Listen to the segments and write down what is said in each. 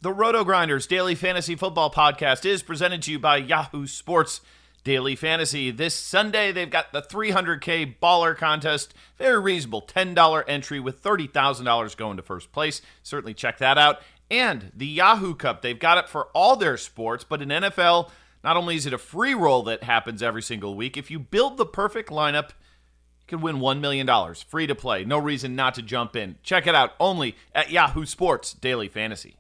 The RotoGrinders Daily Fantasy Football Podcast is presented to you by Yahoo Sports Daily Fantasy. This Sunday, they've got the $300K Baller Contest. Very reasonable, $10 entry with $30,000 going to first place. Certainly check that out. And the Yahoo Cup, they've got it for all their sports, but in NFL, not only is it a free roll that happens every single week, if you build the perfect lineup, you can win $1 million. Free to play. No reason not to jump in. Check it out only at Yahoo Sports Daily Fantasy.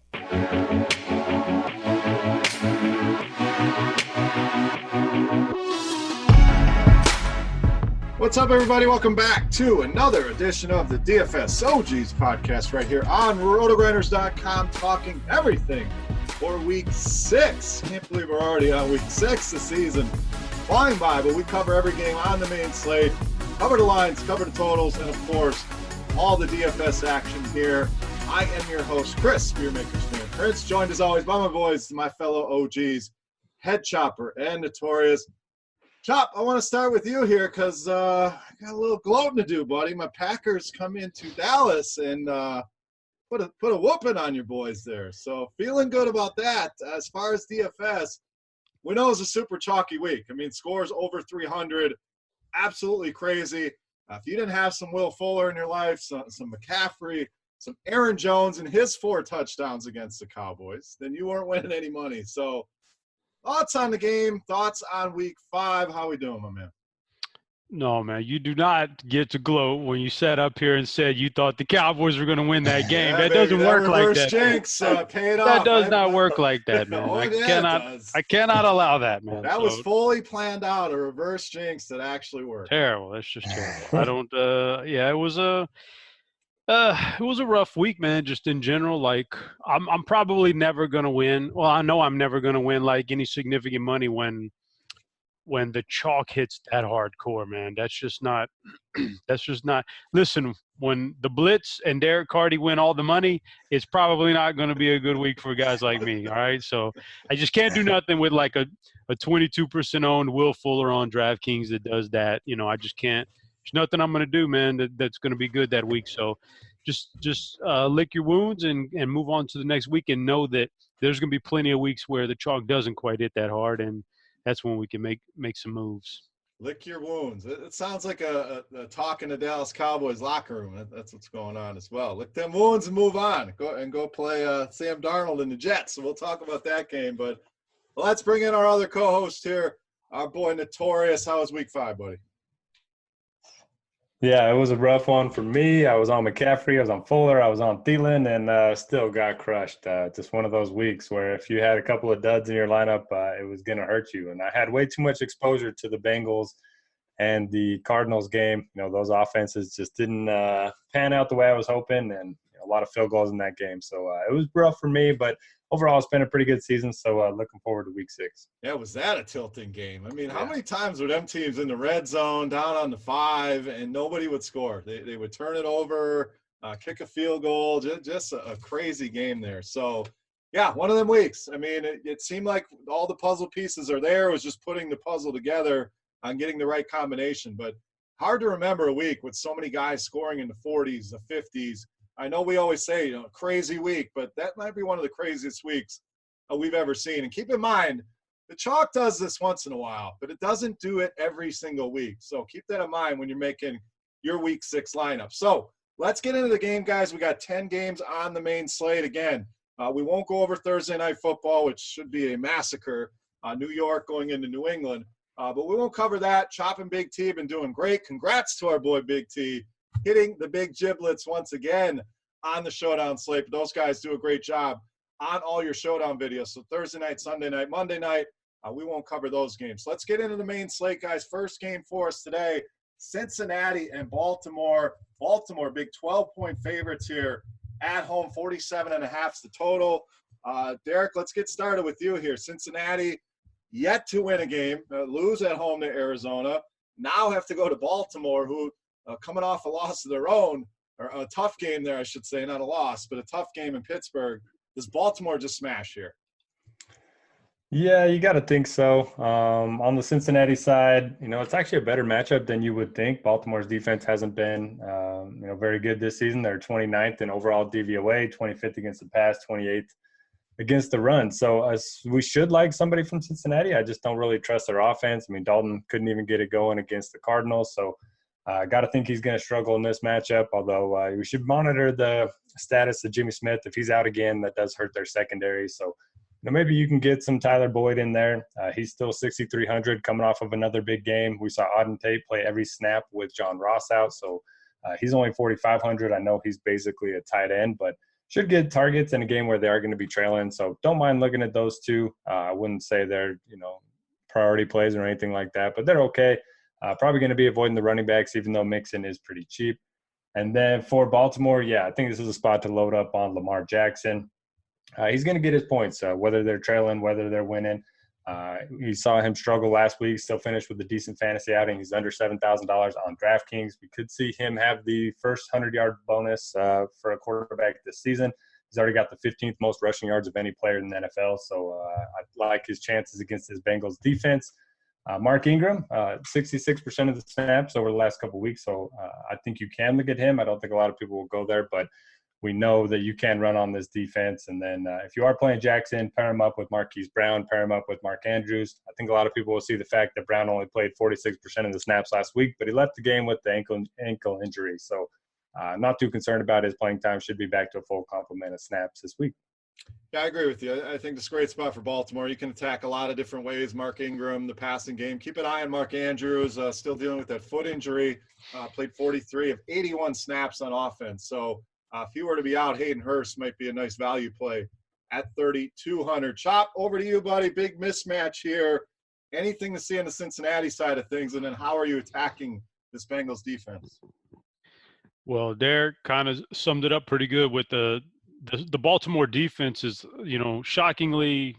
What's up, everybody? Welcome back to another edition of the DFS OGs podcast right here on RotoGrinders.com, talking everything for Week 6. Can't believe we're already on Week 6 this season. Flying by, but we cover every game on the main slate, cover the lines, cover the totals, and, of course, all the DFS action here. I am your host, Chris, Beermakersfan. Prince, joined as always by my boys, my fellow OGs, headChopper and Notorious. Chop, I want to start with you here because I got a little gloating to do, buddy. My Packers come into Dallas and put a whooping on your boys there. So feeling good about that. As far as DFS, we know it's a super chalky week. I mean, scores over 300, absolutely crazy. If you didn't have some Will Fuller in your life, some McCaffrey, some Aaron Jones and his 4 touchdowns against the Cowboys, then you weren't winning any money. So thoughts on the game, thoughts on Week 5. How we doing, my man? No, man, you do not get to gloat when you sat up here and said you thought the Cowboys were going to win that game. Yeah, that doesn't work like that. Jinx, paid that off. does not work like that, man. I cannot allow that, man. That was fully planned out, a reverse jinx that actually worked. Terrible. That's just terrible. I don't. Yeah, it was a rough week, man. Just in general, like I'm probably never going to win. Well, I know I'm never going to win like any significant money when the chalk hits that hardcore, man. That's just not listen, when the blitz and Derek Carty win all the money, it's probably not going to be a good week for guys like me. All right. So I just can't do nothing with like a 22% owned Will Fuller on DraftKings that does that. You know, I just can't. There's nothing I'm going to do, man, that's going to be good that week. So just lick your wounds and move on to the next week and know that there's going to be plenty of weeks where the chalk doesn't quite hit that hard, and that's when we can make some moves. Lick your wounds. It sounds like a talk in the Dallas Cowboys locker room. That's what's going on as well. Lick them wounds and move on. Go play Sam Darnold and the Jets. So we'll talk about that game. But let's bring in our other co-host here, our boy Notorious. How was Week 5, buddy? Yeah, it was a rough one for me. I was on McCaffrey, I was on Fuller, I was on Thielen, and still got crushed. Just one of those weeks where if you had a couple of duds in your lineup, it was going to hurt you. And I had way too much exposure to the Bengals and the Cardinals game. You know, those offenses just didn't pan out the way I was hoping, and a lot of field goals in that game. So it was rough for me, but overall, it's been a pretty good season, so looking forward to Week 6. Yeah, was that a tilting game? I mean, how many times were them teams in the red zone, down on the 5, and nobody would score? They would turn it over, kick a field goal, just a crazy game there. So, yeah, one of them weeks. I mean, it seemed like all the puzzle pieces are there. It was just putting the puzzle together on getting the right combination. But hard to remember a week with so many guys scoring in the 40s, the 50s. I know we always say, crazy week, but that might be one of the craziest weeks we've ever seen. And keep in mind, the chalk does this once in a while, but it doesn't do it every single week. So keep that in mind when you're making your Week 6 lineup. So let's get into the game, guys. We got 10 games on the main slate. Again, we won't go over Thursday Night Football, which should be a massacre. New York going into New England. But we won't cover that. Chop and Big T have been doing great. Congrats to our boy Big T, hitting the big giblets once again on the Showdown slate. But those guys do a great job on all your Showdown videos. So Thursday night, Sunday night, Monday night, we won't cover those games. Let's get into the main slate, guys. First game for us today, Cincinnati and Baltimore. Baltimore, big 12-point favorites here at home, 47.5 is the total. Derek, let's get started with you here. Cincinnati yet to win a game, lose at home to Arizona. Now have to go to Baltimore, who coming off a loss of their own, or a tough game there, I should say, not a loss, but a tough game in Pittsburgh. Does Baltimore just smash here? Yeah, you got to think so. On the Cincinnati side, it's actually a better matchup than you would think. Baltimore's defense hasn't been, very good this season. They're 29th in overall DVOA, 25th against the pass, 28th against the run. So we should like somebody from Cincinnati. I just don't really trust their offense. I mean, Dalton couldn't even get it going against the Cardinals. So I got to think he's going to struggle in this matchup, although we should monitor the status of Jimmy Smith. If he's out again, that does hurt their secondary. So maybe you can get some Tyler Boyd in there. He's still 6,300 coming off of another big game. We saw Auden Tate play every snap with John Ross out. So he's only 4,500. I know he's basically a tight end, but should get targets in a game where they are going to be trailing. So don't mind looking at those two. I wouldn't say they're, priority plays or anything like that, but they're okay. Probably going to be avoiding the running backs, even though Mixon is pretty cheap. And then for Baltimore, I think this is a spot to load up on Lamar Jackson. He's going to get his points, whether they're trailing, whether they're winning. You saw him struggle last week, still finished with a decent fantasy outing. He's under $7,000 on DraftKings. We could see him have the first 100-yard bonus for a quarterback this season. He's already got the 15th most rushing yards of any player in the NFL, so I like his chances against his Bengals defense. Mark Ingram, 66% of the snaps over the last couple of weeks, so I think you can look at him. I don't think a lot of people will go there, but we know that you can run on this defense. And then if you are playing Jackson, pair him up with Marquise Brown, pair him up with Mark Andrews. I think a lot of people will see the fact that Brown only played 46% of the snaps last week, but he left the game with the ankle injury. So not too concerned about his playing time. Should be back to a full complement of snaps this week. Yeah, I agree with you. I think this is a great spot for Baltimore. You can attack a lot of different ways. Mark Ingram, the passing game. Keep an eye on Mark Andrews, still dealing with that foot injury. Played 43 of 81 snaps on offense. So if he were to be out, Hayden Hurst might be a nice value play at 3,200. Chop, over to you, buddy. Big mismatch here. Anything to see on the Cincinnati side of things, and then how are you attacking this Bengals defense? Well, Derek kind of summed it up pretty good with the Baltimore defense is, shockingly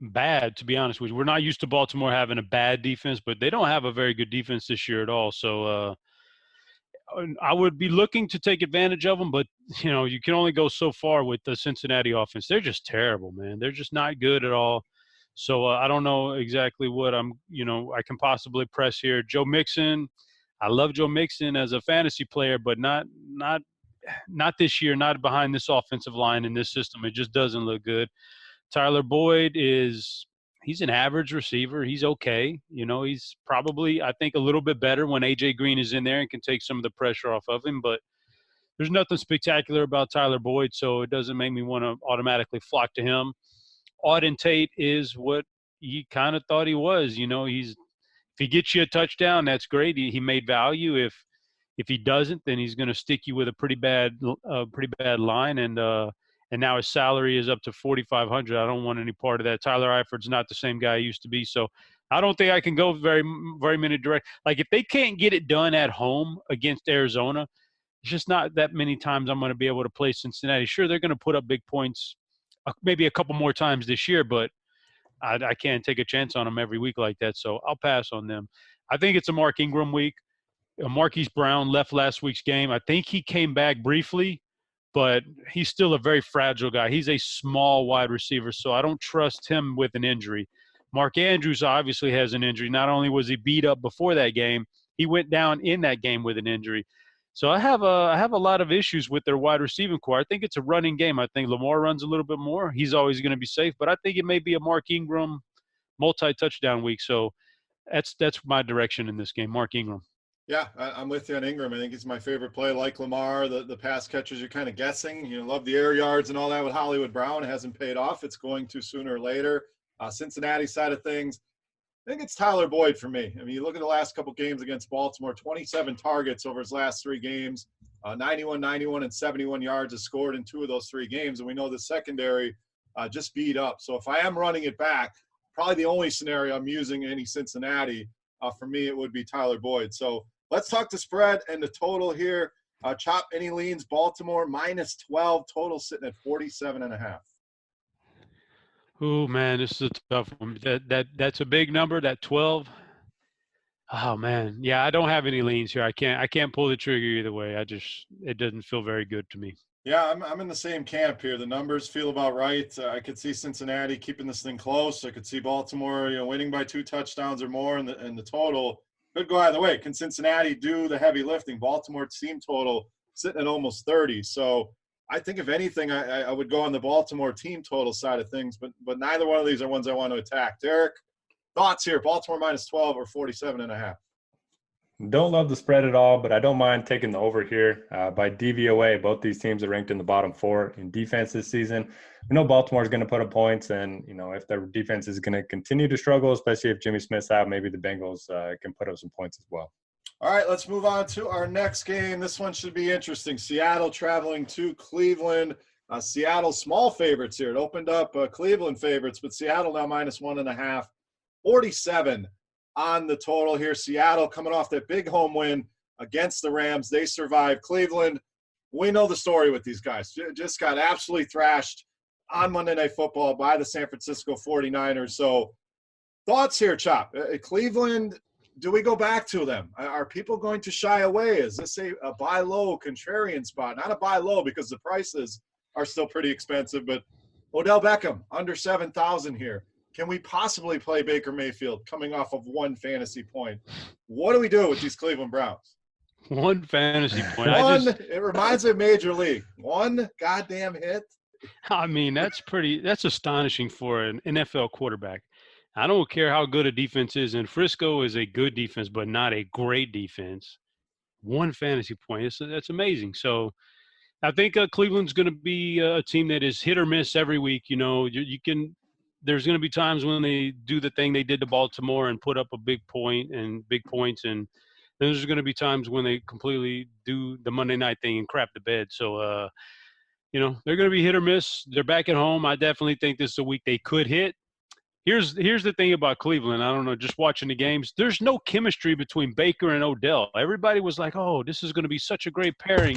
bad, to be honest with you. We're not used to Baltimore having a bad defense, but they don't have a very good defense this year at all. So I would be looking to take advantage of them, but, you can only go so far with the Cincinnati offense. They're just terrible, man. They're just not good at all. So I don't know exactly what I can possibly press here. Joe Mixon, I love Joe Mixon as a fantasy player, but not this year, not behind this offensive line in this system. It just doesn't look good. Tyler Boyd he's an average receiver. He's okay. He's probably, I think, a little bit better when A.J. Green is in there and can take some of the pressure off of him. But there's nothing spectacular about Tyler Boyd, so it doesn't make me want to automatically flock to him. Auden Tate is what he kind of thought he was. If he gets you a touchdown, that's great. He made value. If he doesn't, then he's going to stick you with a pretty bad line. And now his salary is up to $4,500. I don't want any part of that. Tyler Eifert's not the same guy he used to be. So I don't think I can go very, very many direct. Like, if they can't get it done at home against Arizona, it's just not that many times I'm going to be able to play Cincinnati. Sure, they're going to put up big points maybe a couple more times this year, but I can't take a chance on them every week like that. So I'll pass on them. I think it's a Mark Ingram week. Marquise Brown left last week's game. I think he came back briefly, but he's still a very fragile guy. He's a small wide receiver, so I don't trust him with an injury. Mark Andrews obviously has an injury. Not only was he beat up before that game, he went down in that game with an injury. So I have a lot of issues with their wide receiving core. I think it's a running game. I think Lamar runs a little bit more. He's always going to be safe, but I think it may be a Mark Ingram multi-touchdown week. So that's my direction in this game, Mark Ingram. Yeah, I'm with you on Ingram. I think he's my favorite play. Like Lamar, the pass catchers, you're kind of guessing. Love the air yards and all that with Hollywood Brown. It hasn't paid off. It's going to sooner or later. Cincinnati side of things, I think it's Tyler Boyd for me. I mean, you look at the last couple games against Baltimore, 27 targets over his last 3 games, 91, 91, and 71 yards is scored in 2 of those 3 games. And we know the secondary just beat up. So if I am running it back, probably the only scenario I'm using any Cincinnati, for me, it would be Tyler Boyd. So let's talk the spread and the total here. Chop, any leans? Baltimore -12, total sitting at 47.5. Oh man, this is a tough one. That's a big number. That 12. Oh man, yeah, I don't have any leans here. I can't pull the trigger either way. It doesn't feel very good to me. Yeah, I'm in the same camp here. The numbers feel about right. I could see Cincinnati keeping this thing close. I could see Baltimore, winning by 2 touchdowns or more, and the total could go either way. Can Cincinnati do the heavy lifting? Baltimore team total sitting at almost 30. So I think if anything, I would go on the Baltimore team total side of things, but neither one of these are ones I want to attack. Derek, thoughts here? Baltimore -12 or 47.5? Don't love the spread at all, but I don't mind taking the over here. By DVOA, both these teams are ranked in the bottom 4 in defense this season. We know Baltimore is going to put up points, and if their defense is going to continue to struggle, especially if Jimmy Smith's out, maybe the Bengals can put up some points as well. All right, let's move on to our next game. This one should be interesting. Seattle traveling to Cleveland. Seattle small favorites here. It opened up Cleveland favorites, but Seattle now -1.5, 47 on the total here. Seattle coming off that big home win against the Rams. They survived. Cleveland, we know the story with these guys. Just got absolutely thrashed on Monday Night Football by the San Francisco 49ers. So thoughts here, Chop. Cleveland, do we go back to them? Are people going to shy away? Is this a buy low contrarian spot? Not a buy low because the prices are still pretty expensive, but Odell Beckham under 7,000 here. Can we possibly play Baker Mayfield coming off of 1 fantasy point? What do we do with these Cleveland Browns? 1 fantasy point. It reminds me of Major League. 1 goddamn hit. I mean, that's astonishing for an NFL quarterback. I don't care how good a defense is, and Frisco is a good defense, but not a great defense. 1 fantasy point. That's amazing. So I think Cleveland's going to be a team that is hit or miss every week. There's going to be times when they do the thing they did to Baltimore and put up a big points, and then there's going to be times when they completely do the Monday night thing and crap the bed. So, they're going to be hit or miss. They're back at home. I definitely think this is a week they could hit. Here's the thing about Cleveland. I don't know, just watching the games, there's no chemistry between Baker and Odell. Everybody was like, oh, this is going to be such a great pairing.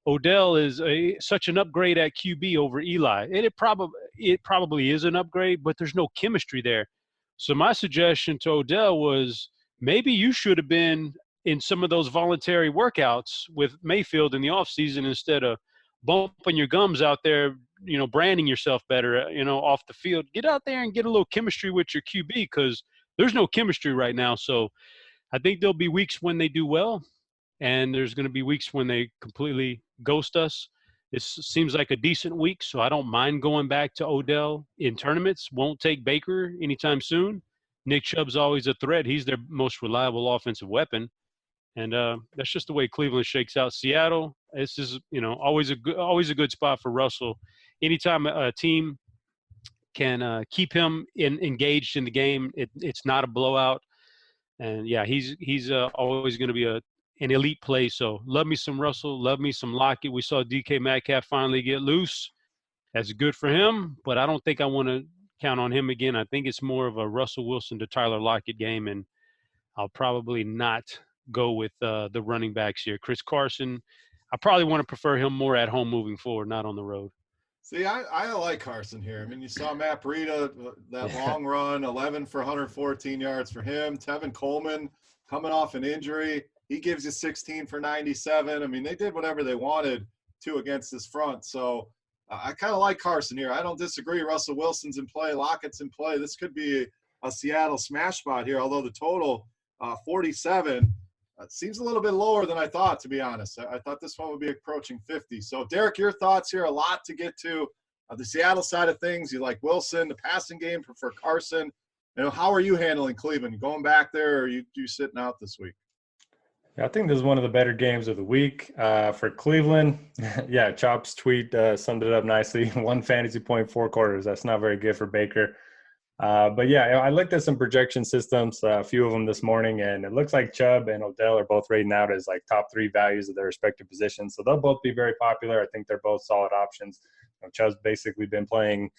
Odell is such an upgrade at QB over Eli. And it probably is an upgrade, but there's no chemistry there. So my suggestion to Odell was maybe you should have been in some of those voluntary workouts with Mayfield in the offseason instead of bumping your gums out there, branding yourself better, off the field. Get out there and get a little chemistry with your QB because there's no chemistry right now. So I think there'll be weeks when they do well, and there's going to be weeks when they completely ghost us. This seems like a decent week, so I don't mind going back to Odell in tournaments. Won't take Baker anytime soon. Nick Chubb's always a threat. He's their most reliable offensive weapon. And that's just the way Cleveland shakes out. Seattle, this is, always a good spot for Russell. Anytime a team can keep him engaged in the game, it's not a blowout. And, yeah, he's always going to be an elite play. So love me some Russell, love me some Lockett. We saw DK Metcalf finally get loose. That's good for him, but I don't think I want to count on him again. I think it's more of a Russell Wilson to Tyler Lockett game, and I'll probably not go with the running backs here. Chris Carson, I probably want to prefer him more at home moving forward, not on the road. See, I like Carson here. I mean, you saw Matt Breida, that long run, 11 for 114 yards for him. Tevin Coleman coming off an injury. He gives you 16 for 97. I mean, they did whatever they wanted to against this front. So I kind of like Carson here. I don't disagree. Russell Wilson's in play. Lockett's in play. This could be a Seattle smash spot here, although the total 47 seems a little bit lower than I thought, to be honest. I thought this one would be approaching 50. So, Derek, your thoughts here, a lot to get to. The Seattle side of things, you like Wilson, the passing game, prefer Carson. How are you handling Cleveland? You going back there, or are you sitting out this week? I think this is one of the better games of the week for Cleveland. Yeah, Chop's tweet summed it up nicely. 1 fantasy point, 4 quarters. That's not very good for Baker. But, yeah, I looked at some projection systems, a few of them this morning, and it looks like Chubb and Odell are both rating out as like top 3 values of their respective positions. So they'll both be very popular. I think they're both solid options. Chubb's basically been playing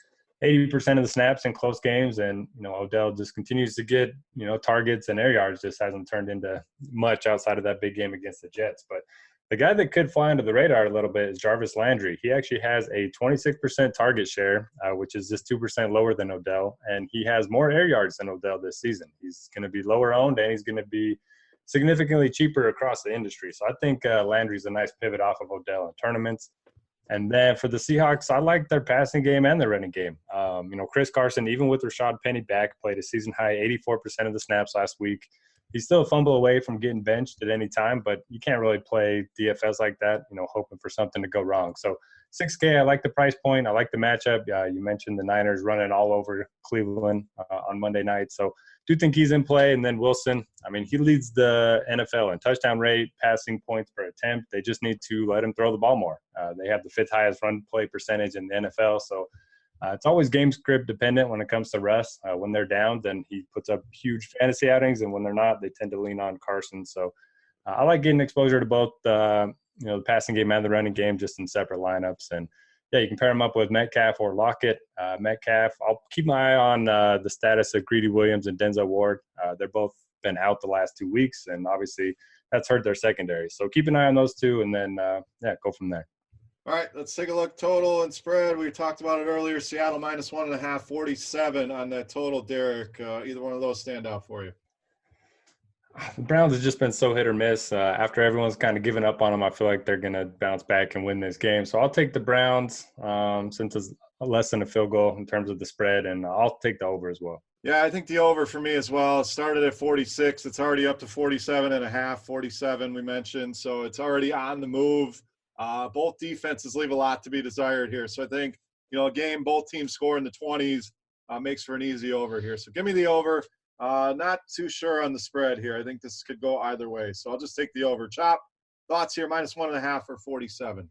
80% of the snaps in close games, and Odell just continues to get targets and air yards. Just hasn't turned into much outside of that big game against the Jets. But the guy that could fly under the radar a little bit is Jarvis Landry. He actually has a 26% target share, which is just 2% lower than Odell, and he has more air yards than Odell this season. He's going to be lower owned, and he's going to be significantly cheaper across the industry. So I think Landry's a nice pivot off of Odell in tournaments. And then for the Seahawks, I like their passing game and their running game. Chris Carson, even with Rashad Penny back, played a season-high 84% of the snaps last week. He's still a fumble away from getting benched at any time, but you can't really play DFS like that, hoping for something to go wrong. So 6K, I like the price point. I like the matchup. You mentioned the Niners running all over Cleveland on Monday night. So do think he's in play. And then Wilson, I mean, he leads the NFL in touchdown rate, passing points per attempt. They just need to let him throw the ball more. They have the 5th highest run play percentage in the NFL. So it's always game script dependent when it comes to Russ. When they're down, then he puts up huge fantasy outings. And when they're not, they tend to lean on Carson. So I like getting exposure to both the passing game and the running game just in separate lineups. And yeah, you can pair them up with Metcalf or Lockett. Metcalf, I'll keep my eye on the status of Greedy Williams and Denzel Ward. They're both been out the last 2 weeks, and obviously that's hurt their secondary. So keep an eye on those two, and then, go from there. All right, let's take a look. Total and spread. We talked about it earlier. Seattle -1.5, 47 on that total, Derek. Either one of those stand out for you? The Browns have just been so hit or miss. After everyone's kind of given up on them, I feel like they're going to bounce back and win this game. So I'll take the Browns since it's less than a field goal in terms of the spread, and I'll take the over as well. Yeah, I think the over for me as well. It started at 46. It's already up to 47.5, 47 we mentioned. So it's already on the move. Both defenses leave a lot to be desired here. So I think, a game both teams score in the 20s makes for an easy over here. So give me the over. Not too sure on the spread here. I think this could go either way. So I'll just take the over. Chop, thoughts here, -1.5 or 47?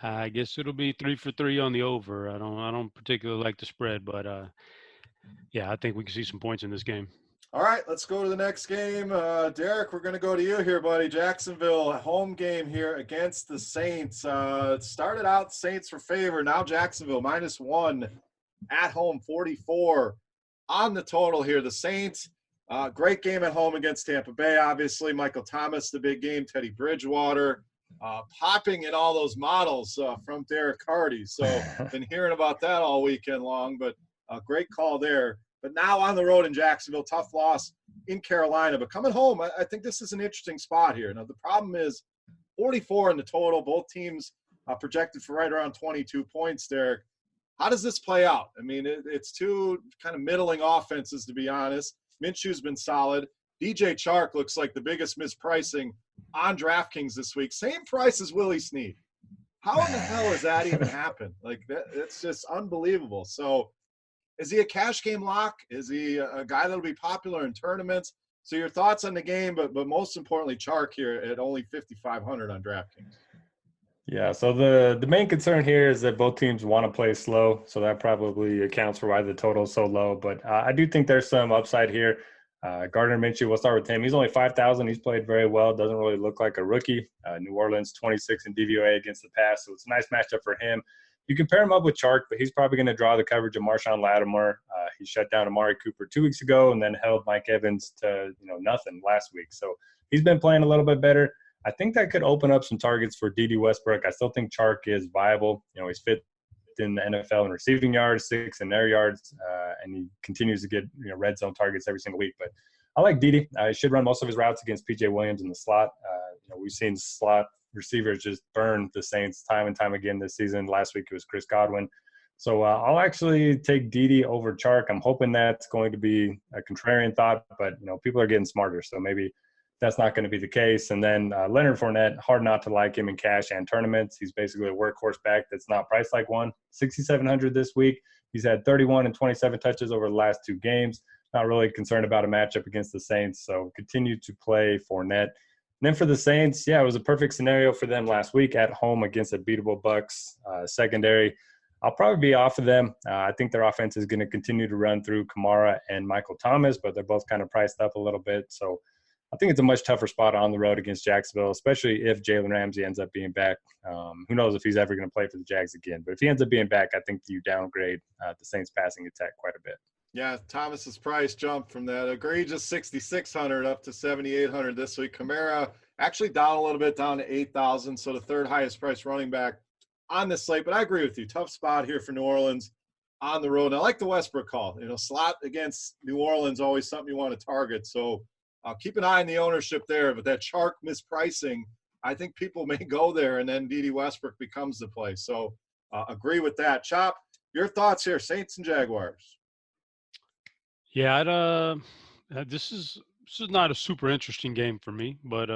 I guess it'll be 3 for 3 on the over. I don't particularly like the spread, but I think we can see some points in this game. All right, let's go to the next game. Derek, we're going to go to you here, buddy. Jacksonville, home game here against the Saints. It started out Saints for favor. Now Jacksonville -1 at home, 44 on the total here. The Saints, great game at home against Tampa Bay, obviously. Michael Thomas, the big game. Teddy Bridgewater, popping in all those models from Derek Hardy. So been hearing about that all weekend long, but a great call there. But now on the road in Jacksonville, tough loss in Carolina. But coming home, I think this is an interesting spot here. Now, the problem is 44 in the total. Both teams projected for right around 22 points, Derek. How does this play out? I mean, it's two kind of middling offenses, to be honest. Minshew's been solid. DJ Chark looks like the biggest mispricing on DraftKings this week. Same price as Willie Snead. How in the hell has that even happened? Like, it's just unbelievable. So is he a cash game lock? Is he a guy that'll be popular in tournaments? So your thoughts on the game, but most importantly, Chark here at only 5,500 on DraftKings. Yeah, so the main concern here is that both teams want to play slow, so that probably accounts for why the total is so low. But I do think there's some upside here. Gardner Minshew, we'll start with him. He's only 5,000. He's played very well. Doesn't really look like a rookie. New Orleans, 26 in DVOA against the pass, so it's a nice matchup for him. You can pair him up with Chark, but he's probably going to draw the coverage of Marshawn Lattimore. He shut down Amari Cooper 2 weeks ago and then held Mike Evans to nothing last week. So he's been playing a little bit better. I think that could open up some targets for D.D. Westbrook. I still think Chark is viable. He's fifth in the NFL in receiving yards, 6th in air yards, and he continues to get red zone targets every single week. But I like D.D. He should run most of his routes against P.J. Williams in the slot. We've seen slot receivers just burn the Saints time and time again this season. Last week it was Chris Godwin. So I'll actually take Dede over Chark. I'm hoping that's going to be a contrarian thought, but people are getting smarter, so maybe that's not going to be the case. And then Leonard Fournette, hard not to like him in cash and tournaments. He's basically a workhorse back that's not priced like one. 6,700 this week. He's had 31 and 27 touches over the last 2 games. Not really concerned about a matchup against the Saints, so continue to play Fournette. And then for the Saints, it was a perfect scenario for them last week at home against a beatable Bucs secondary. I'll probably be off of them. I think their offense is going to continue to run through Kamara and Michael Thomas, but they're both kind of priced up a little bit. So I think it's a much tougher spot on the road against Jacksonville, especially if Jalen Ramsey ends up being back. Who knows if he's ever going to play for the Jags again. But if he ends up being back, I think you downgrade the Saints passing attack quite a bit. Yeah, Thomas's price jumped from that egregious 6,600 up to 7,800 this week. Kamara actually down a little bit, down to 8,000, so the third highest price running back on this slate. But I agree with you. Tough spot here for New Orleans on the road. And I like the Westbrook call. Slot against New Orleans, always something you want to target. So keep an eye on the ownership there. But that Chark mispricing, I think people may go there, and then Dede Westbrook becomes the play. So agree with that. Chop, your thoughts here, Saints and Jaguars. Yeah, this is this is not a super interesting game for me, but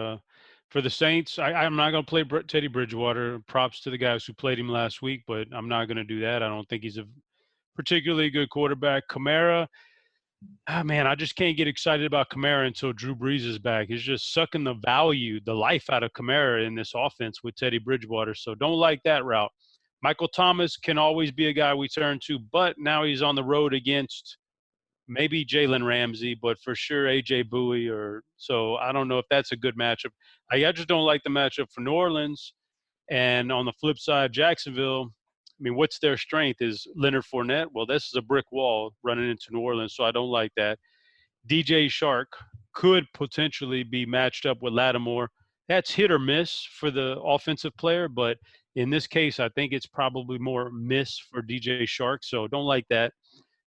for the Saints, I'm not going to play Teddy Bridgewater. Props to the guys who played him last week, but I'm not going to do that. I don't think he's a particularly good quarterback. Kamara, man, I just can't get excited about Kamara until Drew Brees is back. He's just sucking the life out of Kamara in this offense with Teddy Bridgewater. So don't like that route. Michael Thomas can always be a guy we turn to, but now he's on the road against maybe Jalen Ramsey, but for sure AJ Bowie. So I don't know if that's a good matchup. I just don't like the matchup for New Orleans. And on the flip side, Jacksonville, I mean, what's their strength? Is Leonard Fournette? Well, this is a brick wall running into New Orleans, so I don't like that. DJ Shark could potentially be matched up with Lattimore. That's hit or miss for the offensive player, but in this case, I think it's probably more miss for DJ Shark, so don't like that.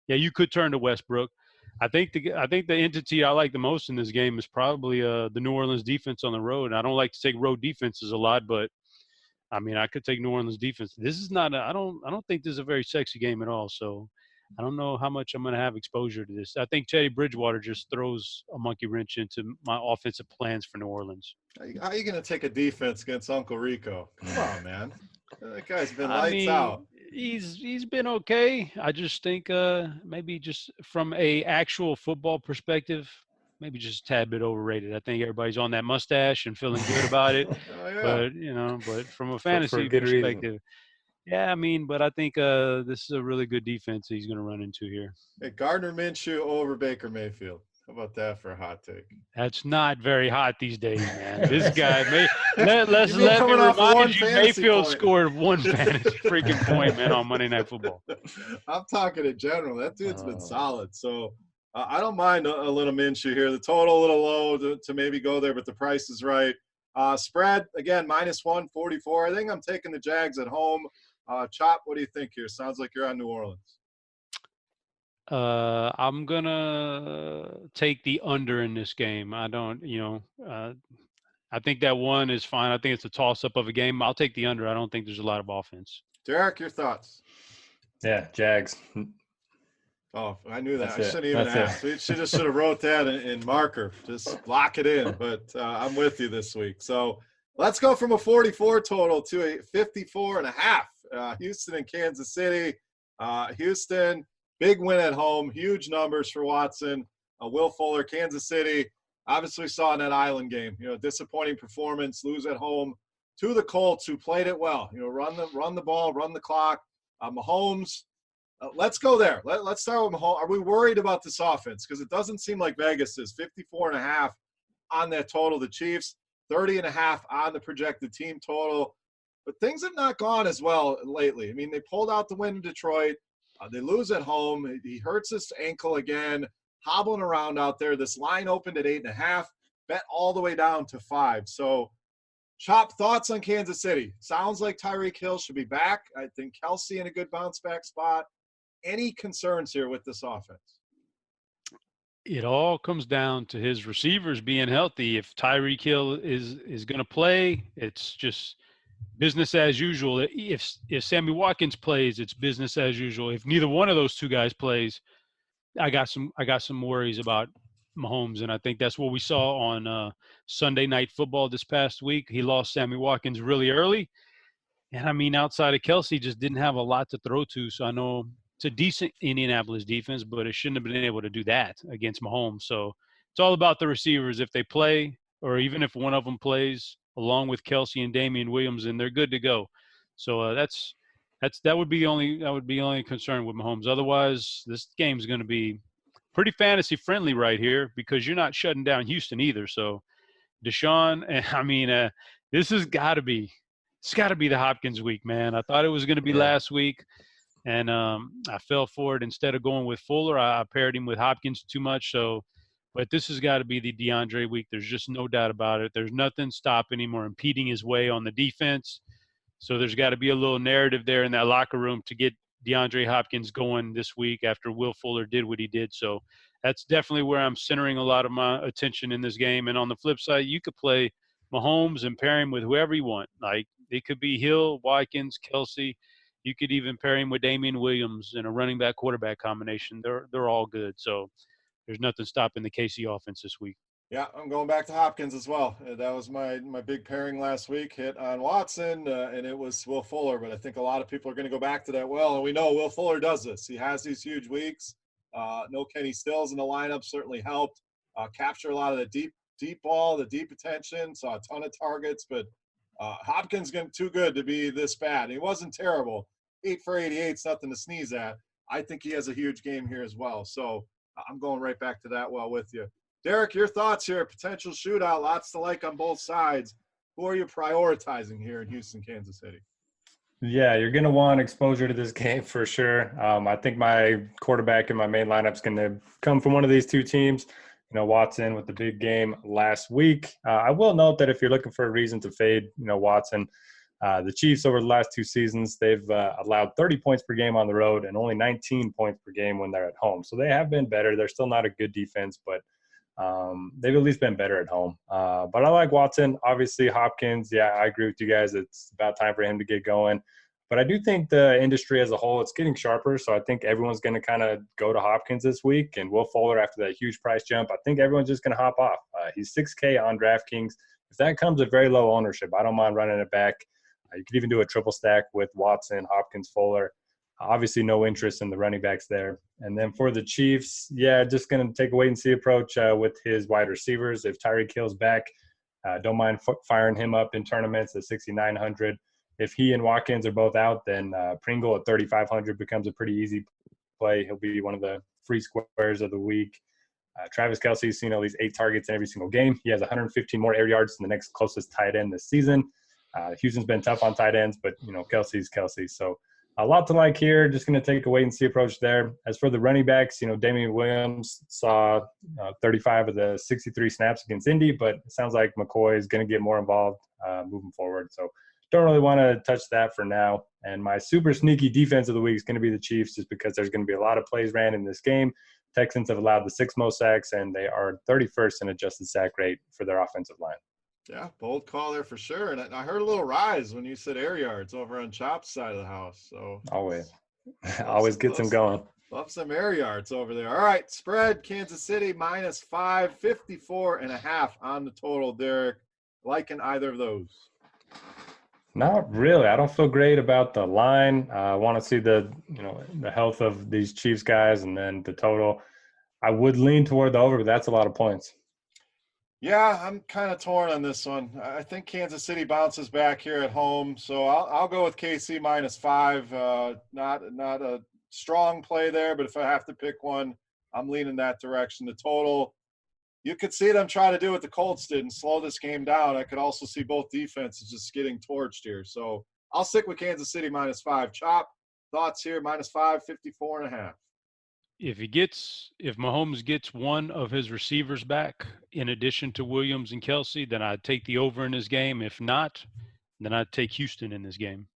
Yeah, you could turn to Westbrook. I think the entity I like the most in this game is probably the New Orleans defense on the road. And I don't like to take road defenses a lot, but I mean I could take New Orleans defense. This is not I don't think this is a very sexy game at all. So I don't know how much I'm going to have exposure to this. I think Teddy Bridgewater just throws a monkey wrench into my offensive plans for New Orleans. How are you going to take a defense against Uncle Rico? Come on, man. That guy's been lights out. He's been okay. I just think maybe just from a actual football perspective, maybe just a tad bit overrated. I think everybody's on that mustache and feeling good about it. Oh, yeah. But from a fantasy perspective, yeah, I mean, but I think this is a really good defense he's going to run into here. Hey, Gardner Minshew over Baker Mayfield. How about that for a hot take? That's not very hot these days, man. This guy, let me remind you, Mayfield scored one fantasy freaking point, man, on Monday Night Football. I'm talking in general. That dude's been solid. So I don't mind a little Minshew here. The total a little low to maybe go there, but the price is right. Spread, again, -144. I think I'm taking the Jags at home. Chop, what do you think here? Sounds like you're on New Orleans. I'm gonna take the under in this game. I don't, I think that one is fine. I think it's a toss-up of a game. I'll take the under. I don't think there's a lot of offense. Derek, your thoughts? Yeah, Jags. Oh, I knew that. I shouldn't even ask. We should have wrote that in marker. Just lock it in. But I'm with you this week. So let's go from a 44 total to a 54.5. Houston and Kansas City. Houston. Big win at home, huge numbers for Watson. Will Fuller, Kansas City, obviously saw in that Island game, disappointing performance, lose at home to the Colts, who played it well. Run the ball, run the clock. Mahomes, let's go there. Let's start with Mahomes. Are we worried about this offense? Because it doesn't seem like Vegas is. 54.5 on that total. The Chiefs, 30.5 on the projected team total. But things have not gone as well lately. I mean, they pulled out the win in Detroit. They lose at home. He hurts his ankle again, hobbling around out there. This line opened at 8.5, bet all the way down to 5. So, Chop, thoughts on Kansas City? Sounds like Tyreek Hill should be back. I think Kelsey in a good bounce back spot. Any concerns here with this offense? It all comes down to his receivers being healthy. If Tyreek Hill is going to play, it's just business as usual. If Sammy Watkins plays, it's business as usual. If neither one of those two guys plays, I got some worries about Mahomes, and I think that's what we saw on Sunday Night Football this past week. He lost Sammy Watkins really early, and I mean, outside of Kelsey, just didn't have a lot to throw to. So I know it's a decent Indianapolis defense, but it shouldn't have been able to do that against Mahomes. So it's all about the receivers. If they play, or even if one of them plays, along with Kelsey and Damian Williams, and they're good to go. So that would be the only concern with Mahomes. Otherwise, this game's going to be pretty fantasy friendly right here because you're not shutting down Houston either. So Deshaun, I mean, this has got to be the Hopkins week, man. I thought it was going to be last week, and I fell for it. Instead of going with Fuller, I paired him with Hopkins too much. So. But this has got to be the DeAndre week. There's just no doubt about it. There's nothing stopping him or impeding his way on the defense. So there's got to be a little narrative there in that locker room to get DeAndre Hopkins going this week after Will Fuller did what he did. So that's definitely where I'm centering a lot of my attention in this game. And on the flip side, you could play Mahomes and pair him with whoever you want. Like it could be Hill, Watkins, Kelsey. You could even pair him with Damian Williams in a running back quarterback combination. They're all good. So there's nothing stopping the KC offense this week. Yeah, I'm going back to Hopkins as well. That was my big pairing last week. Hit on Watson, and it was Will Fuller. But I think a lot of people are going to go back to that well, and we know Will Fuller does this. He has these huge weeks. No Kenny Stills in the lineup certainly helped capture a lot of the deep ball, the deep attention. Saw a ton of targets, but Hopkins getting too good to be this bad. He wasn't terrible. 8 for 88 is nothing to sneeze at. I think he has a huge game here as well. So I'm going right back to that well with you. Derek, your thoughts here, potential shootout, lots to like on both sides. Who are you prioritizing here in Houston, Kansas City? Yeah, you're going to want exposure to this game for sure. I think my quarterback in my main lineup is going to come from one of these two teams. Watson with the big game last week. I will note that if you're looking for a reason to fade, Watson, the Chiefs over the last two seasons, they've allowed 30 points per game on the road and only 19 points per game when they're at home. So they have been better. They're still not a good defense, but they've at least been better at home. But I like Watson. Obviously, Hopkins, yeah, I agree with you guys. It's about time for him to get going. But I do think the industry as a whole, it's getting sharper. So I think everyone's going to kind of go to Hopkins this week. And Will Fuller, after that huge price jump, I think everyone's just going to hop off. He's $6K on DraftKings. If that comes at very low ownership, I don't mind running it back. You could even do a triple stack with Watson, Hopkins, Fuller. Obviously, no interest in the running backs there. And then for the Chiefs, yeah, just going to take a wait-and-see approach with his wide receivers. If Tyreek Hill's back, don't mind firing him up in tournaments at 6,900. If he and Watkins are both out, then Pringle at 3,500 becomes a pretty easy play. He'll be one of the free squares of the week. Travis Kelce's seen at least 8 targets in every single game. He has 115 more air yards than the next closest tight end this season. Houston's been tough on tight ends, but, Kelce's Kelce. So a lot to like here. Just going to take a wait-and-see approach there. As for the running backs, Damian Williams saw 35 of the 63 snaps against Indy, but it sounds like McCoy is going to get more involved moving forward. So don't really want to touch that for now. And my super sneaky defense of the week is going to be the Chiefs, just because there's going to be a lot of plays ran in this game. Texans have allowed the 6th most sacks, and they are 31st in adjusted sack rate for their offensive line. Yeah, bold call there for sure. And I heard a little rise when you said air yards over on Chop's side of the house. So always gets them going. Love some air yards over there. All right, spread Kansas City -5, 54.5 on the total. Derek, liking either of those? Not really. I don't feel great about the line. I want to see the health of these Chiefs guys, and then the total. I would lean toward the over, but that's a lot of points. Yeah, I'm kind of torn on this one. I think Kansas City bounces back here at home, so I'll go with KC -5. Not a strong play there, but if I have to pick one, I'm leaning that direction. The total, you could see them try to do what the Colts did and slow this game down. I could also see both defenses just getting torched here. So I'll stick with Kansas City -5. Chop, thoughts here, -5, 54.5. If Mahomes gets one of his receivers back in addition to Williams and Kelce, then I'd take the over in this game. If not, then I'd take Houston in this game.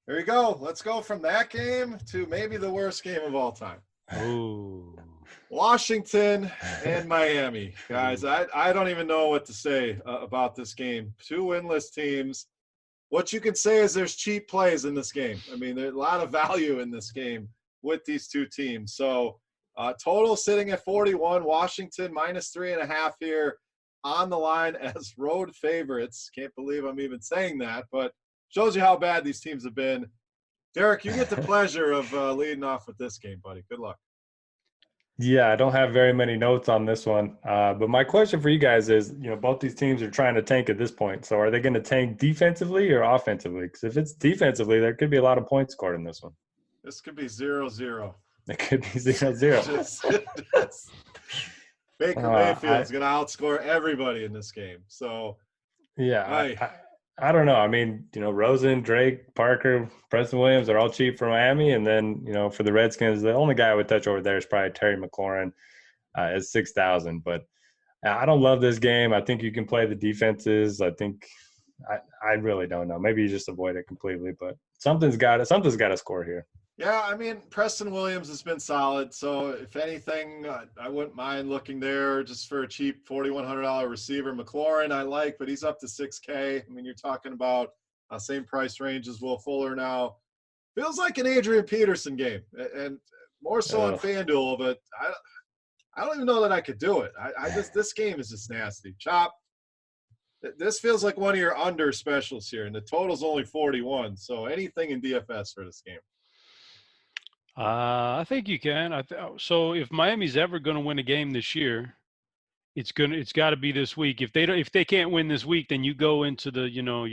There you go. Let's go from that game to maybe the worst game of all time. Oh. Washington and Miami. Guys, I don't even know what to say about this game. 2 winless teams. What you can say is there's cheap plays in this game. I mean, there's a lot of value in this game with these 2 teams. So total sitting at 41. Washington -3.5 here on the line as road favorites. Can't believe I'm even saying that, but shows you how bad these teams have been. Derek, you get the pleasure of leading off with this game, buddy. Good luck. Yeah, I don't have very many notes on this one. But my question for you guys is, both these teams are trying to tank at this point. So are they going to tank defensively or offensively? Because if it's defensively, there could be a lot of points scored in this one. This could be 0-0. It could be 0-0. Baker Mayfield's going to outscore everybody in this game. So, yeah, I don't know. I mean, Rosen, Drake, Parker, Preston Williams are all cheap for Miami. And then, for the Redskins, the only guy I would touch over there is probably Terry McLaurin at 6,000. But I don't love this game. I think you can play the defenses. I think I really don't know. Maybe you just avoid it completely. But something's got to score here. Yeah, I mean, Preston Williams has been solid. So, if anything, I wouldn't mind looking there just for a cheap $4,100 receiver. McLaurin I like, but he's up to $6K. I mean, you're talking about same price range as Will Fuller now. Feels like an Adrian Peterson game, and more so on FanDuel, but I don't even know that I could do it. This game is just nasty. Chop. This feels like one of your under specials here, and the total's only 41. So anything in DFS for this game? I think you can. So if Miami's ever going to win a game this year, it's got to be this week. If they can't win this week, then you go into the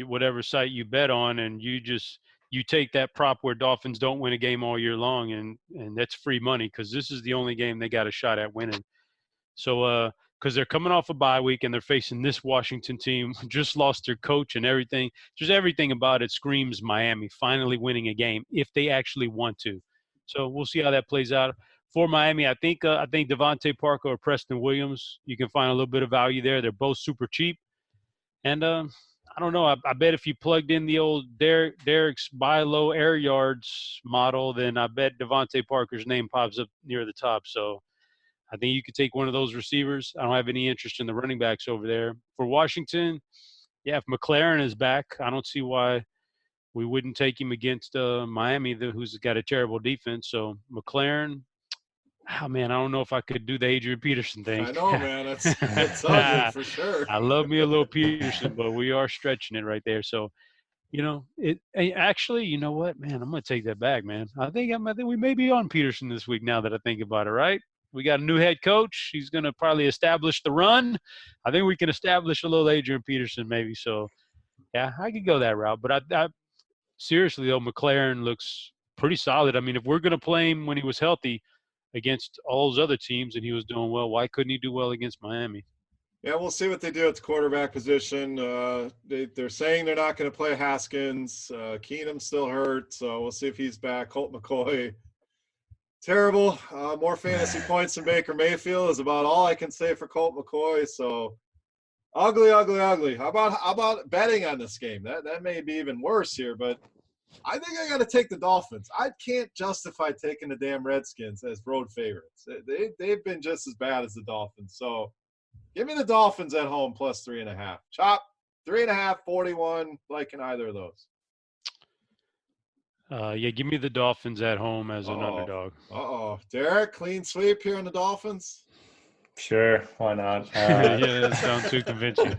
whatever site you bet on, and you take that prop where Dolphins don't win a game all year long, and that's free money because this is the only game they got a shot at winning. So because they're coming off a bye week and they're facing this Washington team, just lost their coach and everything. Just everything about it screams Miami finally winning a game if they actually want to. So we'll see how that plays out. For Miami, I think Devontae Parker or Preston Williams, you can find a little bit of value there. They're both super cheap. And I don't know. I bet if you plugged in the old Derek's buy low air yards model, then I bet Devontae Parker's name pops up near the top. So I think you could take one of those receivers. I don't have any interest in the running backs over there. For Washington, yeah, if McLaren is back, I don't see why we wouldn't take him against Miami, who's got a terrible defense. So McLaren, oh, man, I don't know if I could do the Adrian Peterson thing. I know, man. It's ugly for sure. I love me a little Peterson, but we are stretching it right there. So, actually, you know what, man, I'm going to take that back, man. I think we may be on Peterson this week now that I think about it, right? We got a new head coach. He's going to probably establish the run. I think we can establish a little Adrian Peterson maybe. So, yeah, I could go that route. But I seriously, though, McLaren looks pretty solid. I mean, if we're going to play him when he was healthy against all those other teams and he was doing well, why couldn't he do well against Miami? Yeah, we'll see what they do at the quarterback position. They're saying they're not going to play Haskins. Keenum's still hurt, so we'll see if he's back. Colt McCoy, terrible. More fantasy points than Baker Mayfield is about all I can say for Colt McCoy. So ugly. How about betting on this game? That may be even worse here, but I think I got to take the Dolphins. I can't justify taking the damn Redskins as road favorites. They've been just as bad as the Dolphins. So give me the Dolphins at home plus 3.5. Chop 3.5, 41. Liking either of those. Yeah, give me the Dolphins at home as an underdog. Derek, clean sweep here on the Dolphins? Sure, why not? Yeah, that sounds too convincing.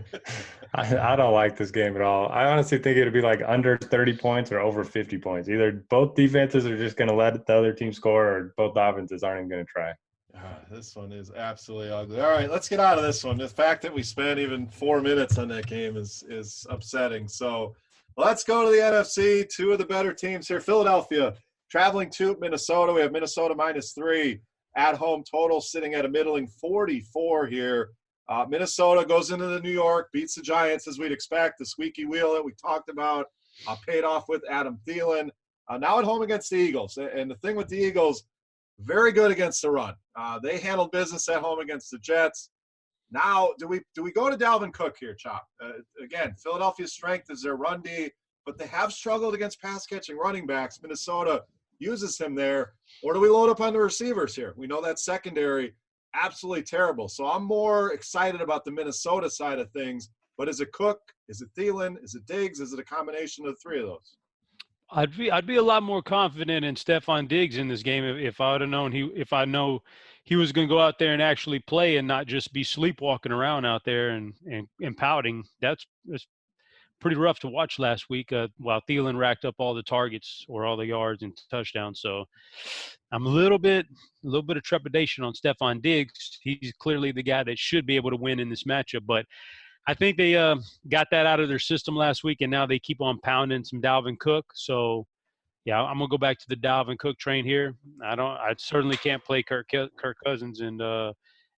I don't like this game at all. I honestly think it'd be like under 30 points or over 50 points. Either both defenses are just going to let the other team score or both offenses aren't even going to try. This one is absolutely ugly. All right, let's get out of this one. The fact that we spent even 4 minutes on that game is upsetting. So let's go to the NFC. Two of the better teams here. Philadelphia traveling to Minnesota. We have Minnesota -3. At home total sitting at a middling 44 here. Minnesota goes into the New York, beats the Giants as we'd expect. The squeaky wheel that we talked about paid off with Adam Thielen. Now at home against the Eagles. And the thing with the Eagles, very good against the run. They handled business at home against the Jets. Now, do we go to Dalvin Cook here, Chop? Again, Philadelphia's strength is their run D, but they have struggled against pass-catching running backs. Minnesota uses him there. Or do we load up on the receivers here? We know that secondary, absolutely terrible. So I'm more excited about the Minnesota side of things. But is it Cook? Is it Thielen? Is it Diggs? Is it a combination of the three of those? I'd be a lot more confident in Stephon Diggs in this game if I would have known if I know he was going to go out there and actually play and not just be sleepwalking around out there and pouting. That's pretty rough to watch last week while Thielen racked up all the targets or all the yards and touchdowns. So I'm a little bit of trepidation on Stephon Diggs. He's clearly the guy that should be able to win in this matchup, but I think they got that out of their system last week, and now they keep on pounding some Dalvin Cook. So, yeah, I'm gonna go back to the Dalvin Cook train here. I certainly can't play Kirk Cousins, and I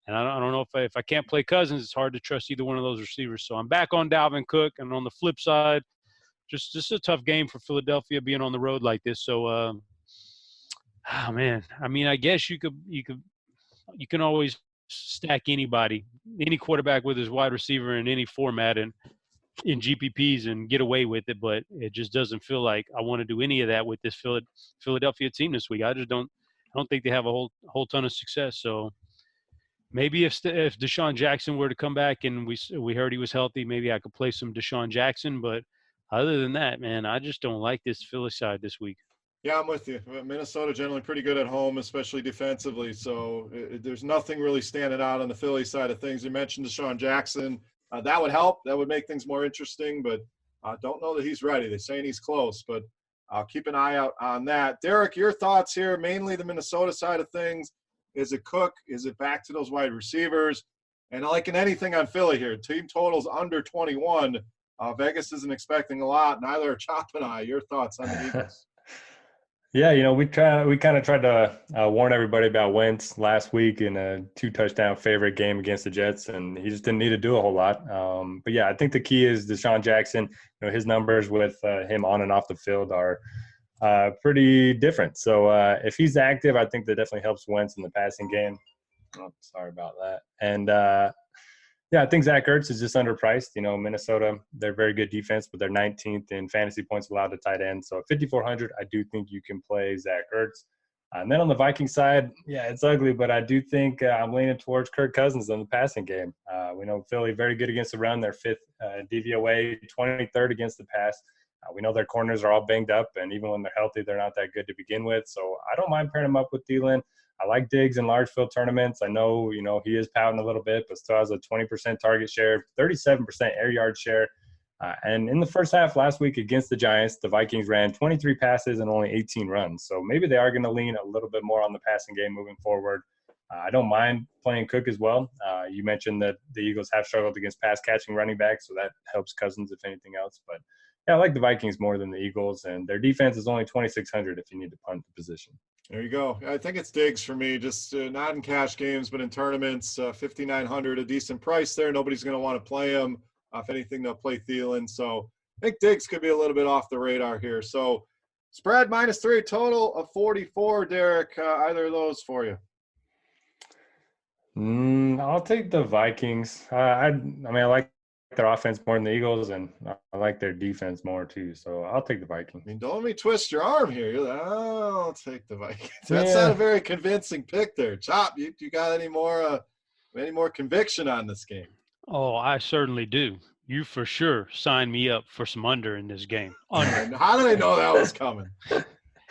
don't know if I can't play Cousins, it's hard to trust either one of those receivers. So I'm back on Dalvin Cook, and on the flip side, just a tough game for Philadelphia being on the road like this. So, man, I mean, I guess you can always stack anybody, any quarterback with his wide receiver in any format and in GPPs and get away with it, but it just doesn't feel like I want to do any of that with this Philadelphia team this week. I don't think they have a whole ton of success. So maybe if Deshaun Jackson were to come back and we heard he was healthy, maybe I could play some Deshaun Jackson. But other than that, man, I just don't like this Philly side this week. Yeah, I'm with you. Minnesota generally pretty good at home, especially defensively. So there's nothing really standing out on the Philly side of things. You mentioned Deshaun Jackson. That would help. That would make things more interesting, but don't know that he's ready. They're saying he's close, but I'll keep an eye out on that. Derek, your thoughts here, mainly the Minnesota side of things. Is it Cook? Is it back to those wide receivers? And like in anything on Philly here, team totals under 21. Vegas isn't expecting a lot. Neither are Chop and I. Your thoughts on the Eagles? Yeah, we kind of tried to warn everybody about Wentz last week in a 2-touchdown favorite game against the Jets, and he just didn't need to do a whole lot. But yeah, I think the key is Deshaun Jackson. His numbers with him on and off the field are pretty different. So if he's active, I think that definitely helps Wentz in the passing game. Oh, sorry about that. And yeah, I think Zach Ertz is just underpriced. Minnesota, they're very good defense, but they're 19th in fantasy points allowed to tight end. So at 5,400, I do think you can play Zach Ertz. And then on the Vikings side, yeah, it's ugly, but I do think I'm leaning towards Kirk Cousins in the passing game. We know Philly very good against the run. They're 5th DVOA, 23rd against the pass. We know their corners are all banged up, and even when they're healthy, they're not that good to begin with. So I don't mind pairing them up with Thielen. I like Diggs in large field tournaments. I know, he is pouting a little bit, but still has a 20% target share, 37% air yard share. And in the first half last week against the Giants, the Vikings ran 23 passes and only 18 runs. So maybe they are going to lean a little bit more on the passing game moving forward. I don't mind playing Cook as well. You mentioned that the Eagles have struggled against pass-catching running backs, so that helps Cousins if anything else. But, yeah, I like the Vikings more than the Eagles, and their defense is only 2,600 if you need to punt the position. There you go. I think it's Diggs for me, just not in cash games, but in tournaments, 5,900, a decent price there. Nobody's going to want to play him. If anything, they'll play Thielen. So I think Diggs could be a little bit off the radar here. So spread -3, total of 44, Derek. Either of those for you? I'll take the Vikings. I like their offense more than the Eagles, and I like their defense more too. So I'll take the Vikings. Don't let me twist your arm here. You're like, oh, I'll take the Vikings. That's not a very convincing pick there. Chop, you got any more conviction on this game? Oh, I certainly do. You for sure sign me up for some under in this game. Under. How did I know that was coming?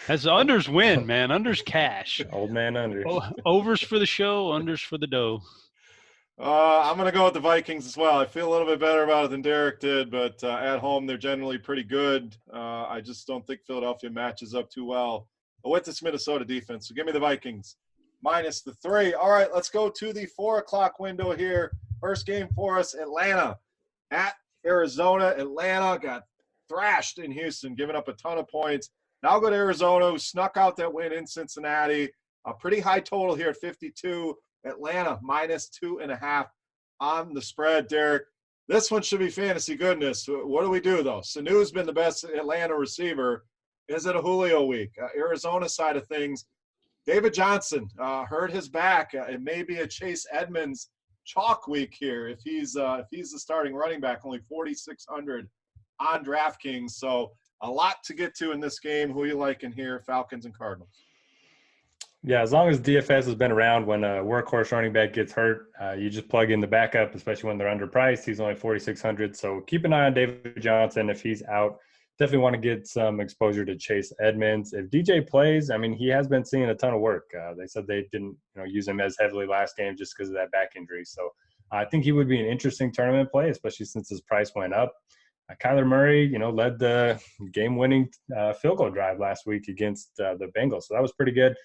As unders win, man. Unders cash. Old man under. Overs for the show, unders for the dough. I'm going to go with the Vikings as well. I feel a little bit better about it than Derek did, but at home they're generally pretty good. I just don't think Philadelphia matches up too well with this Minnesota defense. So give me the Vikings -3. All right, let's go to the 4 o'clock window here. First game for us, Atlanta at Arizona. Atlanta got thrashed in Houston, giving up a ton of points. Now I'll go to Arizona, who snuck out that win in Cincinnati. A pretty high total here at 52. Atlanta -2.5 on the spread. Derek, this one should be fantasy goodness. What do we do, though? Sanu's been the best Atlanta receiver. Is it a Julio week? Arizona side of things, David Johnson hurt his back. It may be a Chase Edmonds chalk week here if he's the starting running back, only 4,600 on DraftKings. So a lot to get to in this game. Who are you liking here, Falcons and Cardinals? Yeah, as long as DFS has been around, when a workhorse running back gets hurt, you just plug in the backup, especially when they're underpriced. He's only 4,600. So keep an eye on David Johnson. If he's out, definitely want to get some exposure to Chase Edmonds. If DJ plays, he has been seeing a ton of work. They said they didn't use him as heavily last game just because of that back injury. So I think he would be an interesting tournament play, especially since his price went up. Kyler Murray, led the game-winning field goal drive last week against the Bengals. So that was pretty good.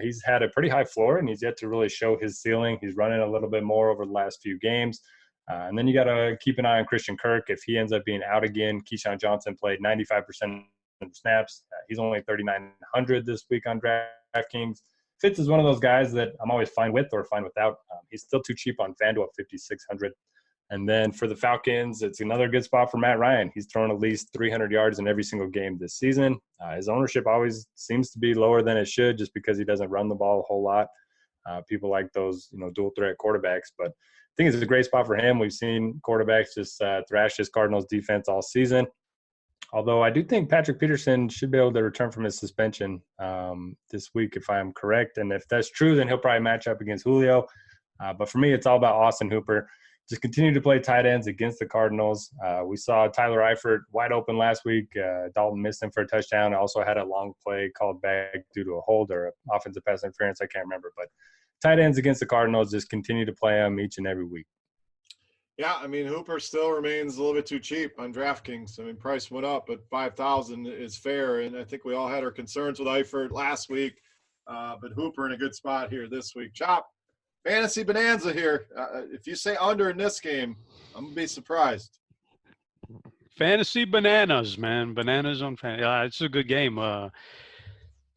He's had a pretty high floor, and he's yet to really show his ceiling. He's running a little bit more over the last few games. And then you got to keep an eye on Christian Kirk. If he ends up being out again, Keyshawn Johnson played 95% of the snaps. He's only 3,900 this week on DraftKings. Fitz is one of those guys that I'm always fine with or fine without. He's still too cheap on FanDuel at 5,600. And then for the Falcons, it's another good spot for Matt Ryan. He's thrown at least 300 yards in every single game this season. His ownership always seems to be lower than it should just because he doesn't run the ball a whole lot. People like those, dual threat quarterbacks. But I think it's a great spot for him. We've seen quarterbacks just thrash his Cardinals defense all season. Although I do think Patrick Peterson should be able to return from his suspension this week, if I'm correct. And if that's true, then he'll probably match up against Julio. But for me, it's all about Austin Hooper. just continue to play tight ends against the Cardinals. We saw Tyler Eifert wide open last week. Dalton missed him for a touchdown. Also had a long play called back due to a hold or an offensive pass interference. I can't remember. But tight ends against the Cardinals, just continue to play them each and every week. Yeah, I mean, Hooper still remains a little bit too cheap on DraftKings. I mean, price went up, but 5,000 is fair. And I think we all had our concerns with Eifert last week. But Hooper in a good spot here this week. Chop, fantasy bonanza here. If you say under in this game, I'm going to be surprised. Fantasy bananas, man. Bananas on fantasy. Yeah, it's a good game.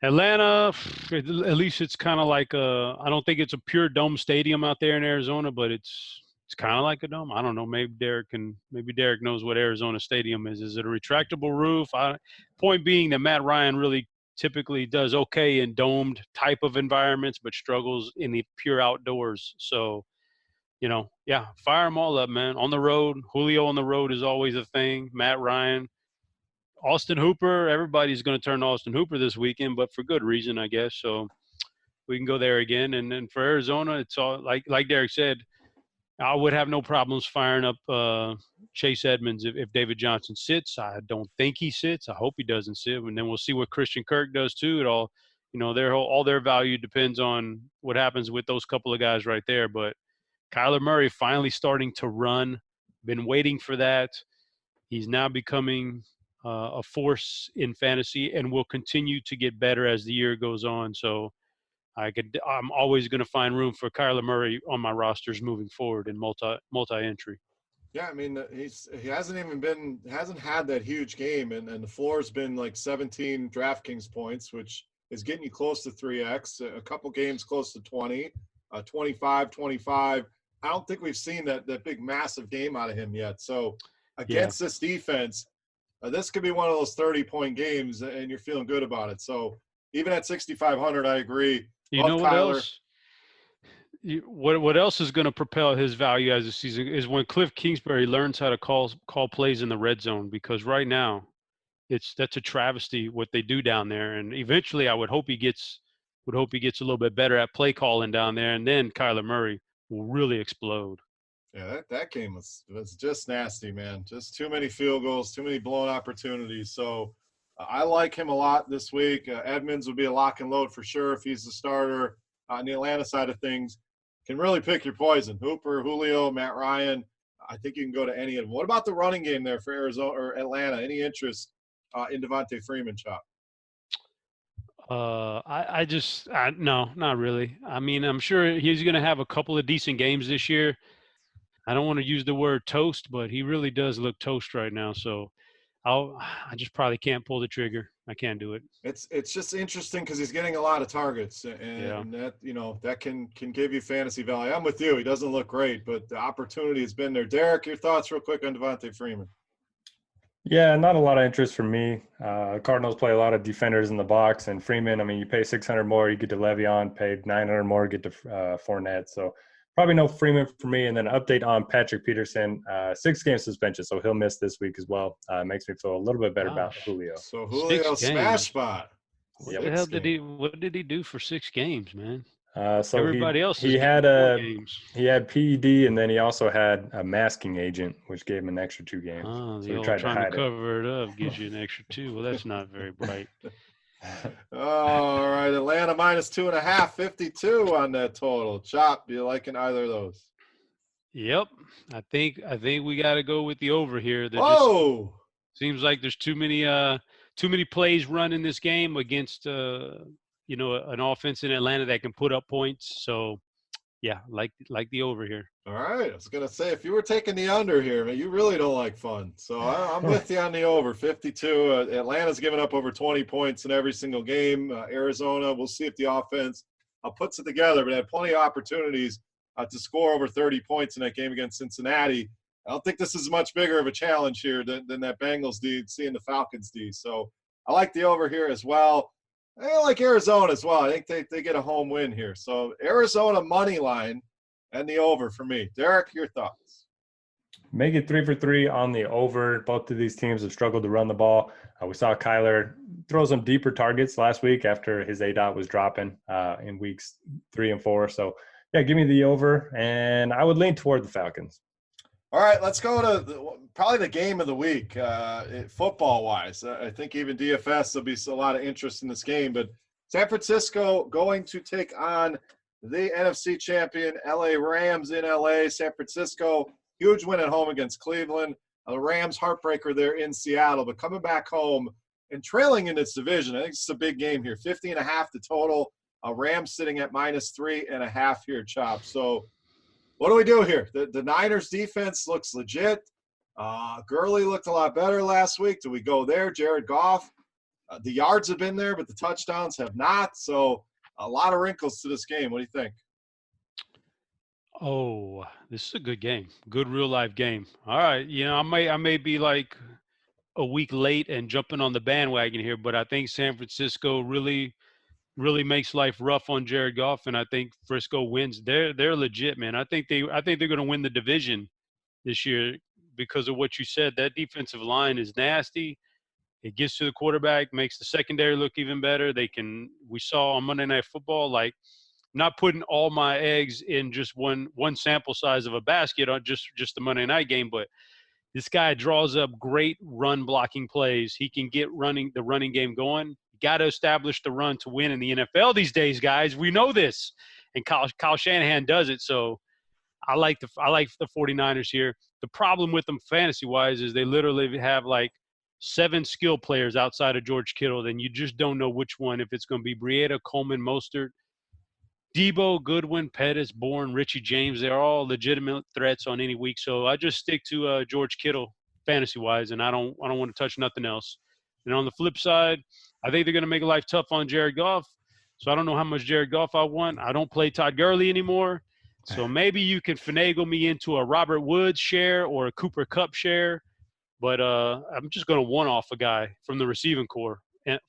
Atlanta, at least it's kind of like I don't think it's a pure dome stadium out there in Arizona, but it's kind of like a dome. I don't know. Maybe Derek knows what Arizona Stadium is. Is it a retractable roof? Point being that Matt Ryan really typically does okay in domed type of environments, but struggles in the pure outdoors. So, fire them all up, man. On the road, Julio on the road is always a thing. Matt Ryan, Austin Hooper. Everybody's going to turn to Austin Hooper this weekend, but for good reason, I guess. So we can go there again. And then for Arizona, it's all like Derek said. I would have no problems firing up Chase Edmonds if David Johnson sits. I don't think he sits. I hope he doesn't sit. And then we'll see what Christian Kirk does too. It all, all their value depends on what happens with those couple of guys right there. But Kyler Murray finally starting to run. Been waiting for that. He's now becoming a force in fantasy and will continue to get better as the year goes on. So I'm always going to find room for Kyler Murray on my rosters moving forward in multi-entry. Yeah, I mean, he hasn't had that huge game, and the floor's been like 17 DraftKings points, which is getting you close to 3x. A couple games close to 20, 25. I don't think we've seen that big massive game out of him yet. So against this defense, this could be one of those 30-point games, and you're feeling good about it. So even at 6,500, I agree. You know what else? What else is going to propel his value as a season is when Cliff Kingsbury learns how to call plays in the red zone, because right now that's a travesty what they do down there. And eventually I would hope he gets a little bit better at play calling down there, and then Kyler Murray will really explode. Yeah, that game was just nasty, man. Just too many field goals, too many blown opportunities. So I like him a lot this week. Edmonds would be a lock and load for sure if he's the starter. On the Atlanta side of things, can really pick your poison. Hooper, Julio, Matt Ryan. I think you can go to any of them. What about the running game there for Arizona or Atlanta? Any interest in Devontae Freeman, Chop? No, not really. I mean, I'm sure he's going to have a couple of decent games this year. I don't want to use the word toast, but he really does look toast right now. So I just probably can't pull the trigger. I can't do it. It's just interesting because he's getting a lot of targets, and that can give you fantasy value. I'm with you. He doesn't look great, but the opportunity has been there. Derek, your thoughts real quick on Devontae Freeman? Yeah, not a lot of interest from me. Cardinals play a lot of defenders in the box, and Freeman, I mean, you pay $600 more, you get to Le'Veon, paid $900 more, get to Fournette. So probably no Freeman for me. And then an update on Patrick Peterson, 6-game suspension, so he'll miss this week as well. Makes me feel a little bit better about Julio. So Julio smash spot. What the hell did he do for 6 games, man? So everybody else he had PED, and then he also had a masking agent, which gave him an extra 2 games. Oh, so the he old tried trying to to cover it up gives you an extra 2. Well, that's not very bright. All right, Atlanta minus 2.5, 52 on that total. Chop, you liking either of those? Yep, I think we got to go with the over here. Whoa! Seems like there's too many plays run in this game against an offense in Atlanta that can put up points. So yeah, like the over here. All right, I was gonna say if you were taking the under here, man, you really don't like fun. So I'm with you on the over 52. Atlanta's given up over 20 points in every single game. Arizona, we'll see if the offense puts it together, but had plenty of opportunities to score over 30 points in that game against Cincinnati. I don't think this is much bigger of a challenge here than that Bengals D seeing the Falcons D. So I like the over here as well. I like Arizona as well. I think they get a home win here. So Arizona money line and the over for me. Derek, your thoughts? Make it 3 for 3 on the over. Both of these teams have struggled to run the ball. We saw Kyler throw some deeper targets last week after his ADOT was dropping in weeks 3 and 4. So, yeah, give me the over, and I would lean toward the Falcons. All right, let's go to probably the game of the week, football-wise. I think even DFS, there'll be a lot of interest in this game. But San Francisco going to take on the NFC champion LA Rams in LA. San Francisco, huge win at home against Cleveland. The Rams, heartbreaker there in Seattle. But coming back home and trailing in its division, I think it's a big game here. 50.5 the total. Rams sitting at -3.5 here, Chop. So what do we do here? The Niners defense looks legit. Gurley looked a lot better last week. Do we go there? Jared Goff, the yards have been there, but the touchdowns have not. So a lot of wrinkles to this game. What do you think? Oh, this is a good game. Good real life game. All right. I may be like a week late and jumping on the bandwagon here, but I think San Francisco really makes life rough on Jared Goff, and I think Frisco wins. They're legit, man. I think they're going to win the division this year because of what you said. That defensive line is nasty. It gets to the quarterback, makes the secondary look even better. We saw on Monday Night Football, like, not putting all my eggs in just one sample size of a basket on just the Monday night game, but this guy draws up great run blocking plays. He can get the running game going. You got to establish the run to win in the NFL these days, guys. We know this, and Kyle Shanahan does it. So I like the 49ers here. The problem with them fantasy wise is they literally have like 7 skill players outside of George Kittle. Then you just don't know which one. If it's going to be Breida, Coleman, Mostert, Debo, Goodwin, Pettis, Bourne, Richie James, they're all legitimate threats on any week. So I just stick to George Kittle fantasy-wise, and I don't want to touch nothing else. And on the flip side, I think they're going to make life tough on Jared Goff. So I don't know how much Jared Goff I want. I don't play Todd Gurley anymore. So maybe you can finagle me into a Robert Woods share or a Cooper Kupp share. But I'm just going to one-off a guy from the receiving core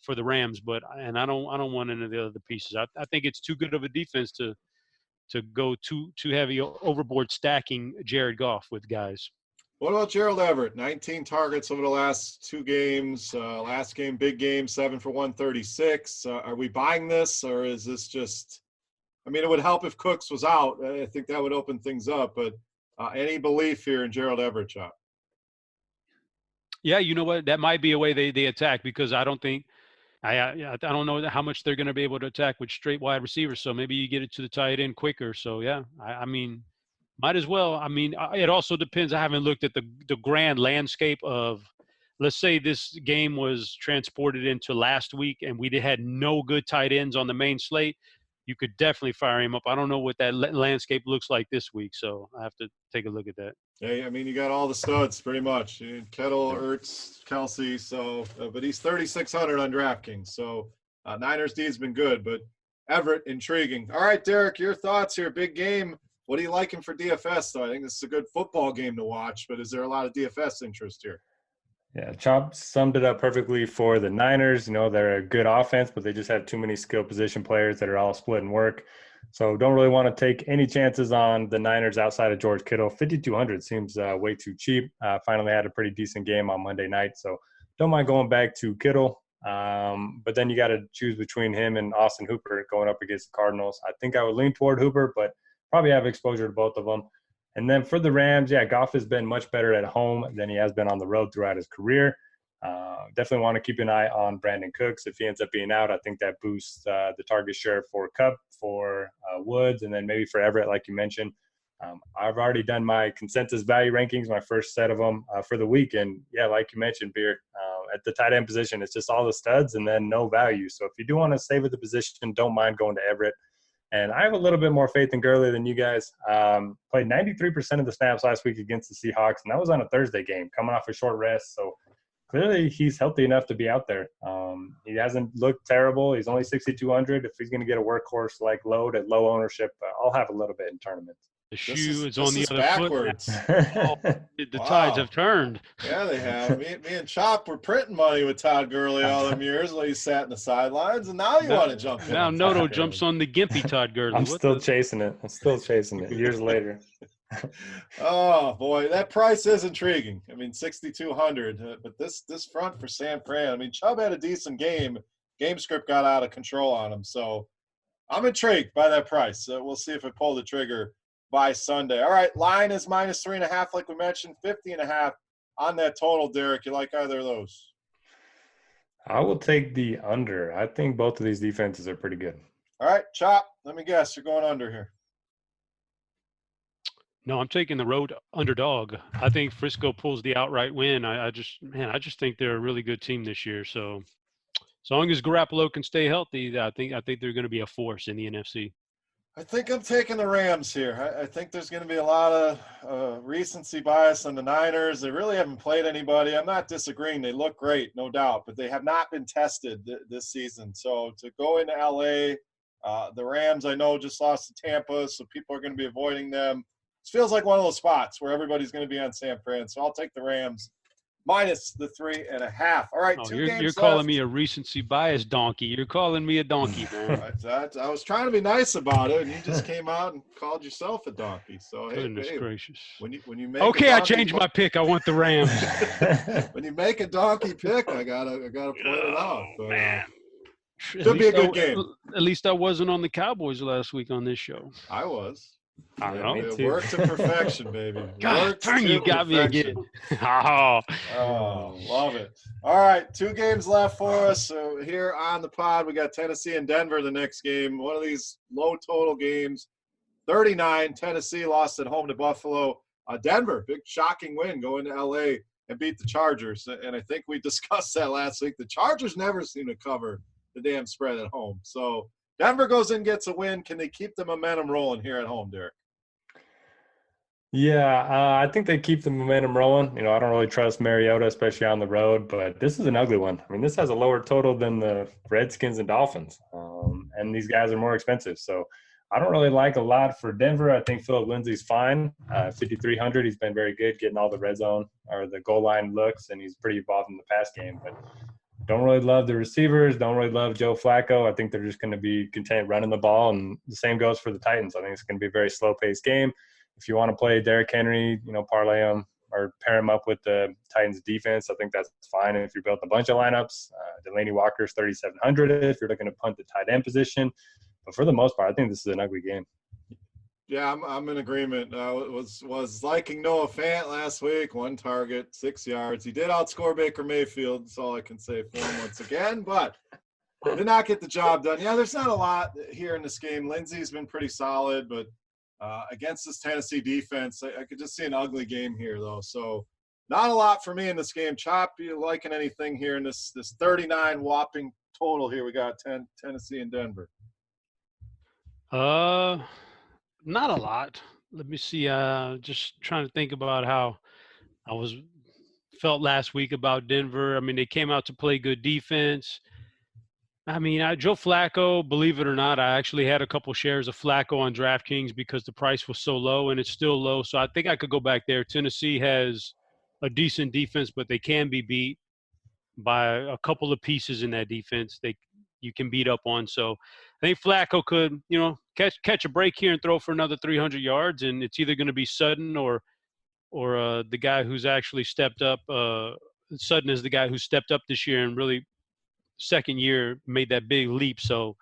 for the Rams, I don't want any of the other pieces. I think it's too good of a defense to go too heavy overboard stacking Jared Goff with guys. What about Gerald Everett? 19 targets over the last 2 games. Last game, big game, 7 for 136. Are we buying this, or is this just? I mean, it would help if Cooks was out. I think that would open things up. But any belief here in Gerald Everett, Chop? Yeah, you know what? That might be a way they attack, because I don't think I don't know how much they're going to be able to attack with straight wide receivers. So maybe you get it to the tight end quicker. So yeah, I mean, might as well. I mean, it also depends. I haven't looked at the grand landscape of, let's say this game was transported into last week and we had no good tight ends on the main slate. You could definitely fire him up. I don't know what that landscape looks like this week, so I have to take a look at that. Yeah, I mean, you got all the studs pretty much. Kettle, Ertz, Kelsey. So, but he's 3,600 on DraftKings. So, Niners D's been good, but Everett intriguing. All right, Derek, your thoughts here. Big game. What are you liking for DFS? Though I think this is a good football game to watch, but is there a lot of DFS interest here? Yeah, Chop summed it up perfectly for the Niners. They're a good offense, but they just have too many skill position players that are all splitting work. So don't really want to take any chances on the Niners outside of George Kittle. 5,200 seems way too cheap. Finally had a pretty decent game on Monday night, so don't mind going back to Kittle. But then you got to choose between him and Austin Hooper going up against the Cardinals. I think I would lean toward Hooper, but probably have exposure to both of them. And then for the Rams, yeah, Goff has been much better at home than he has been on the road throughout his career. Definitely want to keep an eye on Brandon Cooks. If he ends up being out, I think that boosts the target share for Kupp, for Woods, and then maybe for Everett, like you mentioned. I've already done my consensus value rankings, my first set of them for the week. And, yeah, like you mentioned, Beer, at the tight end position, it's just all the studs and then no value. So if you do want to save at the position, don't mind going to Everett. And I have a little bit more faith in Gurley than you guys. Played 93% of the snaps last week against the Seahawks, and that was on a Thursday game, coming off a short rest. So clearly he's healthy enough to be out there. He hasn't looked terrible. He's only 6,200. If he's going to get a workhorse-like load at low ownership, I'll have a little bit in tournaments. The shoe is on the other backwards. foot. Oh, the tides have turned. Yeah, they have. Me and Chop were printing money with Todd Gurley all them years while he sat in the sidelines, and now you want to jump in. Now Noto jumps on the gimpy Todd Gurley. I'm still chasing it years later. Oh, boy, that price is intriguing. I mean, 6,200, but this front for San Fran, I mean, Chubb had a decent game. Game script got out of control on him, so I'm intrigued by that price. We'll see if I pull the trigger by Sunday. All right, line is -3.5, like we mentioned, 50.5 on that total. Derek, you like either of those? I will take the under. I think both of these defenses are pretty good. All right, Chop, let me guess. You're going under here. No, I'm taking the road underdog. I think Frisco pulls the outright win. I just think they're a really good team this year. So as long as Garoppolo can stay healthy, I think they're going to be a force in the NFC. I think I'm taking the Rams here. I think there's going to be a lot of recency bias on the Niners. They really haven't played anybody. I'm not disagreeing. They look great, no doubt, but they have not been tested this season. So to go into L.A., the Rams, I know, just lost to Tampa, so people are going to be avoiding them. It feels like one of those spots where everybody's going to be on San Fran. So I'll take the Rams -3.5. All right, two games you're left. calling me a recency bias donkey. You're calling me a donkey, man. I was trying to be nice about it, and you just came out and called yourself a donkey. So Goodness gracious. When you make okay, I changed my pick. I want the Rams. when you make a donkey pick, I gotta point it out. Man. Should be a good game. At least I wasn't on the Cowboys last week on this show. I was. I know. It worked to perfection, baby. God, turn you got perfection. me again. Oh, love it. All right, two games left for us. So here on the pod, we got Tennessee and Denver the next game. One of these low total games. 39, Tennessee lost at home to Buffalo. Denver, big shocking win, going to L.A. and beat the Chargers. And I think we discussed that last week. The Chargers never seem to cover the damn spread at home. So Denver goes in, gets a win. Can they keep the momentum rolling here at home, Derek? Yeah, I think they keep the momentum rolling. I don't really trust Mariota, especially on the road, but this is an ugly one. I mean, this has a lower total than the Redskins and Dolphins, and these guys are more expensive. So I don't really like a lot for Denver. I think Philip Lindsay's fine. 5,300, he's been very good getting all the red zone or the goal line looks, and he's pretty involved in the pass game. But don't really love the receivers. Don't really love Joe Flacco. I think they're just going to be content running the ball, and the same goes for the Titans. I think it's going to be a very slow-paced game. If you want to play Derrick Henry, parlay him or pair him up with the Titans defense, I think that's fine. If you built a bunch of lineups, Delaney Walker's 3,700 if you're looking to punt the tight end position. But for the most part, I think this is an ugly game. Yeah, I'm in agreement. Was liking Noah Fant last week. 1 target, 6 yards. He did outscore Baker Mayfield. That's all I can say for him once again. But did not get the job done. Yeah, there's not a lot here in this game. Lindsey's been pretty solid, but against this Tennessee defense, I could just see an ugly game here, though. So not a lot for me in this game. Chop, you liking anything here in this 39 whopping total here? We got Tennessee and Denver. Not a lot. Let me see. Just trying to think about how I felt last week about Denver. I mean, they came out to play good defense. I mean, Joe Flacco, believe it or not, I actually had a couple shares of Flacco on DraftKings because the price was so low, and it's still low. So I think I could go back there. Tennessee has a decent defense, but they can be beat by a couple of pieces in that defense you can beat up on. So I think Flacco could, catch a break here and throw for another 300 yards, and it's either going to be Sutton or the guy who's actually stepped up. Sutton is the guy who stepped up this year and really second year made that big leap. So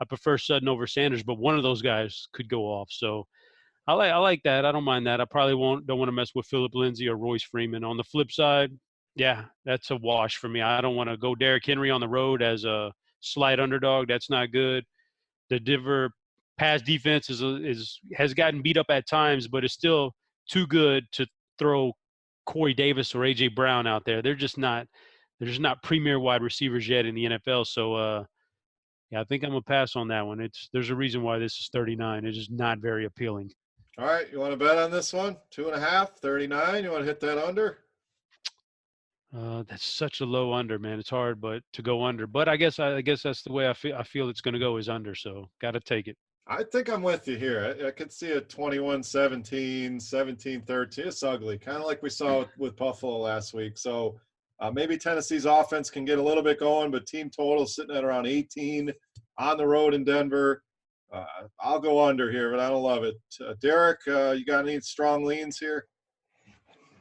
I prefer Sutton over Sanders, but one of those guys could go off. So I like that. I don't mind that. I probably don't want to mess with Philip Lindsay or Royce Freeman. On the flip side, yeah, that's a wash for me. I don't want to go Derrick Henry on the road as a slight underdog. That's not good. The Denver pass defense has gotten beat up at times, but it's still too good to throw Corey Davis or A.J. Brown out there. They're just not premier wide receivers yet in the NFL. So, yeah, I think I'm going to pass on that one. There's a reason why this is 39. It's just not very appealing. All right, you want to bet on this one? 2.5, 39. You want to hit that under? That's such a low under, man. It's hard, but to go under. But I guess that's the way I feel it's going to go is under. So got to take it. I think I'm with you here. I could see a 21-17, 17-13. It's ugly, kind of like we saw with Buffalo last week. So maybe Tennessee's offense can get a little bit going, but team total sitting at around 18 on the road in Denver. I'll go under here, but I don't love it. Derek, you got any strong leans here?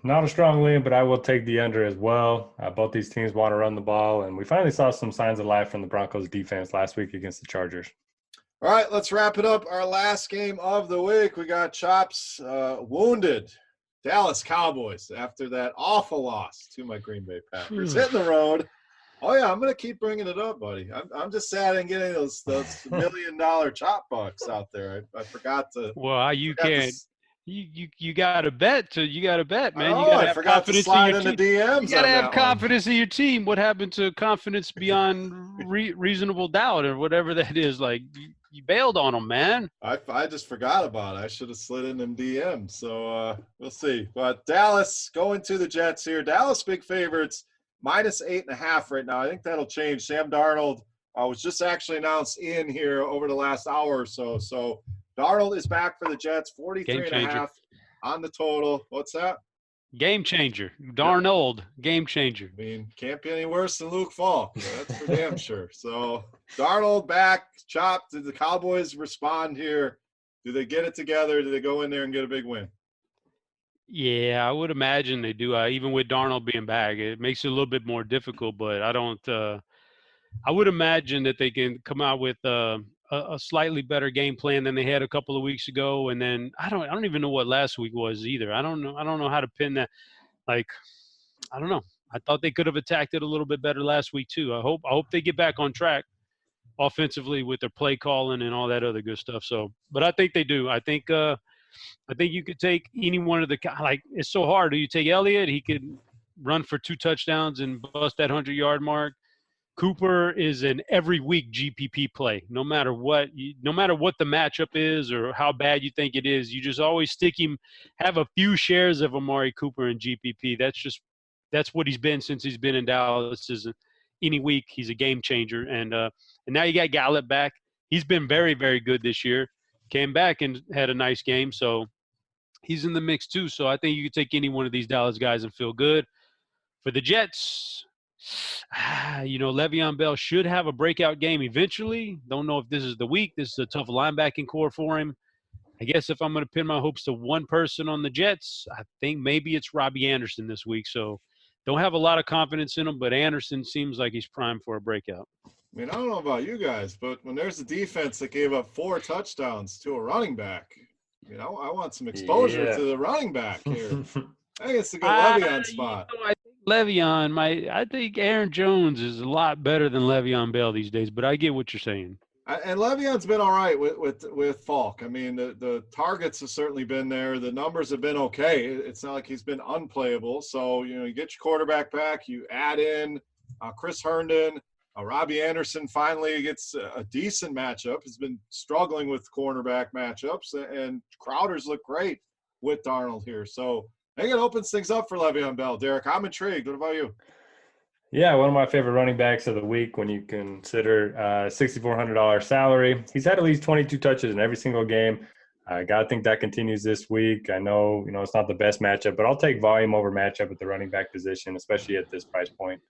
Not a strong lean, but I will take the under as well. Both these teams want to run the ball, and we finally saw some signs of life from the Broncos defense last week against the Chargers. All right, let's wrap it up. Our last game of the week. We got Chops wounded Dallas Cowboys after that awful loss to my Green Bay Packers. Hitting the road. Oh, yeah, I'm going to keep bringing it up, buddy. I'm just sad I didn't get any of those $1 million chop bucks out there. I forgot to. Well, you can't. You got to bet. You got to bet, man. You Oh, got to I have forgot to confidence slide in in your the team. DMs. You got to on have that confidence in your team. What happened to confidence beyond reasonable doubt, or whatever that is? Like you bailed on them, man. I just forgot about it. I should have slid in them DMs. So we'll see. But Dallas going to the Jets here. Dallas big favorites, -8.5 right now. I think that'll change. Sam Darnold was just actually announced in here over the last hour or so. So Darnold is back for the Jets, 43.5 on the total. What's that? Game changer. Darnold, game changer. I mean, can't be any worse than Luke Falk. That's for damn sure. So Darnold back, chopped. Did the Cowboys respond here? Do they get it together? Do they go in there and get a big win? Yeah, I would imagine they do. Even with Darnold being back, it makes it a little bit more difficult. But I don't. I would imagine that they can come out with a slightly better game plan than they had a couple of weeks ago. And then I don't even know what last week was either. I don't know how to pin that. Like, I don't know. I thought they could have attacked it a little bit better last week too. I hope they get back on track offensively with their play calling and all that other good stuff. So, but I think they do. I think you could take any one of the, like, it's so hard. Do you take Elliott? He could run for 2 touchdowns and bust that 100-yard mark. Cooper is an every week GPP play. No matter what the matchup is or how bad you think it is, you just always stick him, have a few shares of Amari Cooper in GPP. That's what he's been since he's been in Dallas. Is any week he's a game changer. And now you got Gallup back. He's been very, very good this year. Came back and had a nice game. So he's in the mix too. So I think you could take any one of these Dallas guys and feel good. For the Jets, Le'Veon Bell should have a breakout game eventually. Don't know if this is the week. This is a tough linebacking core for him. I guess if I'm going to pin my hopes to one person on the Jets, I think maybe it's Robbie Anderson this week. So don't have a lot of confidence in him, but Anderson seems like he's primed for a breakout. I mean, I don't know about you guys, but when there's a defense that gave up 4 touchdowns to a running back, I want some exposure to the running back here. I think it's a good Le'Veon spot. I think Le'Veon, I think Aaron Jones is a lot better than Le'Veon Bell these days, but I get what you're saying. And Le'Veon's been all right with Falk. I mean, the targets have certainly been there. The numbers have been okay. It's not like he's been unplayable. So, you get your quarterback back. You add in Chris Herndon. Robbie Anderson finally gets a decent matchup. He's been struggling with cornerback matchups. And Crowder's look great with Darnold here. So I think it opens things up for Le'Veon Bell. Derek, I'm intrigued. What about you? Yeah, one of my favorite running backs of the week when you consider $6,400 salary. He's had at least 22 touches in every single game. I got to think that continues this week. I know, it's not the best matchup, but I'll take volume over matchup at the running back position, especially at this price point.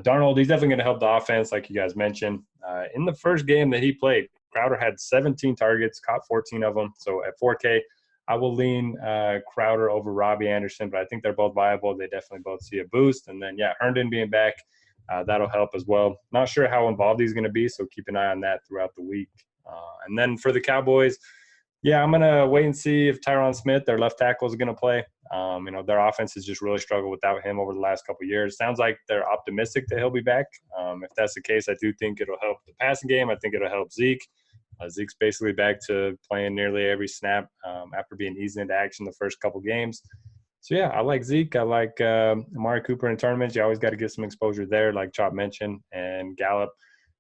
Darnold, he's definitely going to help the offense, like you guys mentioned. In the first game that he played, Crowder had 17 targets, caught 14 of them. So at 4K, I will lean Crowder over Robbie Anderson, but I think they're both viable. They definitely both see a boost. And then, Herndon being back, that'll help as well. Not sure how involved he's going to be, so keep an eye on that throughout the week. And then for the Cowboys, I'm going to wait and see if Tyron Smith, their left tackle, is going to play. Their offense has just really struggled without him over the last couple of years. Sounds like they're optimistic that he'll be back. If that's the case, I do think it'll help the passing game. I think it'll help Zeke. Zeke's basically back to playing nearly every snap after being eased into action the first couple games. So, I like Zeke. I like Amari Cooper in tournaments. You always got to get some exposure there, like Chop mentioned. And Gallup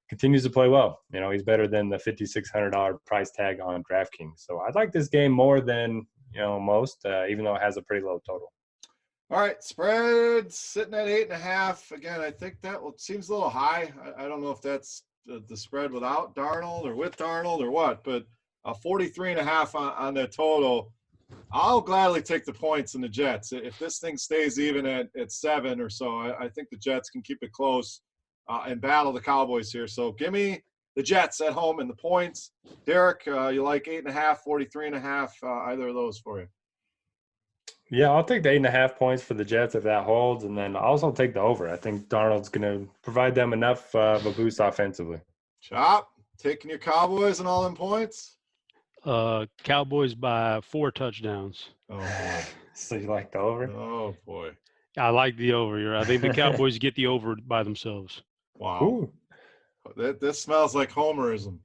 continues to play well. He's better than the $5,600 price tag on DraftKings. So, I like this game more than, most, even though it has a pretty low total. All right, spread sitting at 8.5. Again, I think that seems a little high. I don't know if that's the spread without Darnold or with Darnold or what, but 43.5 on the total. I'll gladly take the points in the Jets. If this thing stays even at 7 or so, I think the Jets can keep it close and battle the Cowboys here. So give me the Jets at home and the points. Derek, you like 8.5, 43.5, either of those for you? Yeah, I'll take the 8.5 points for the Jets if that holds, and then I'll also take the over. I think Darnold's going to provide them enough of a boost offensively. Chop. Taking your Cowboys and all in points? Cowboys by 4 touchdowns. Oh, boy. So you like the over? Oh, boy. I like the over. I think the Cowboys get the over by themselves. Wow. Ooh. This smells like homerism.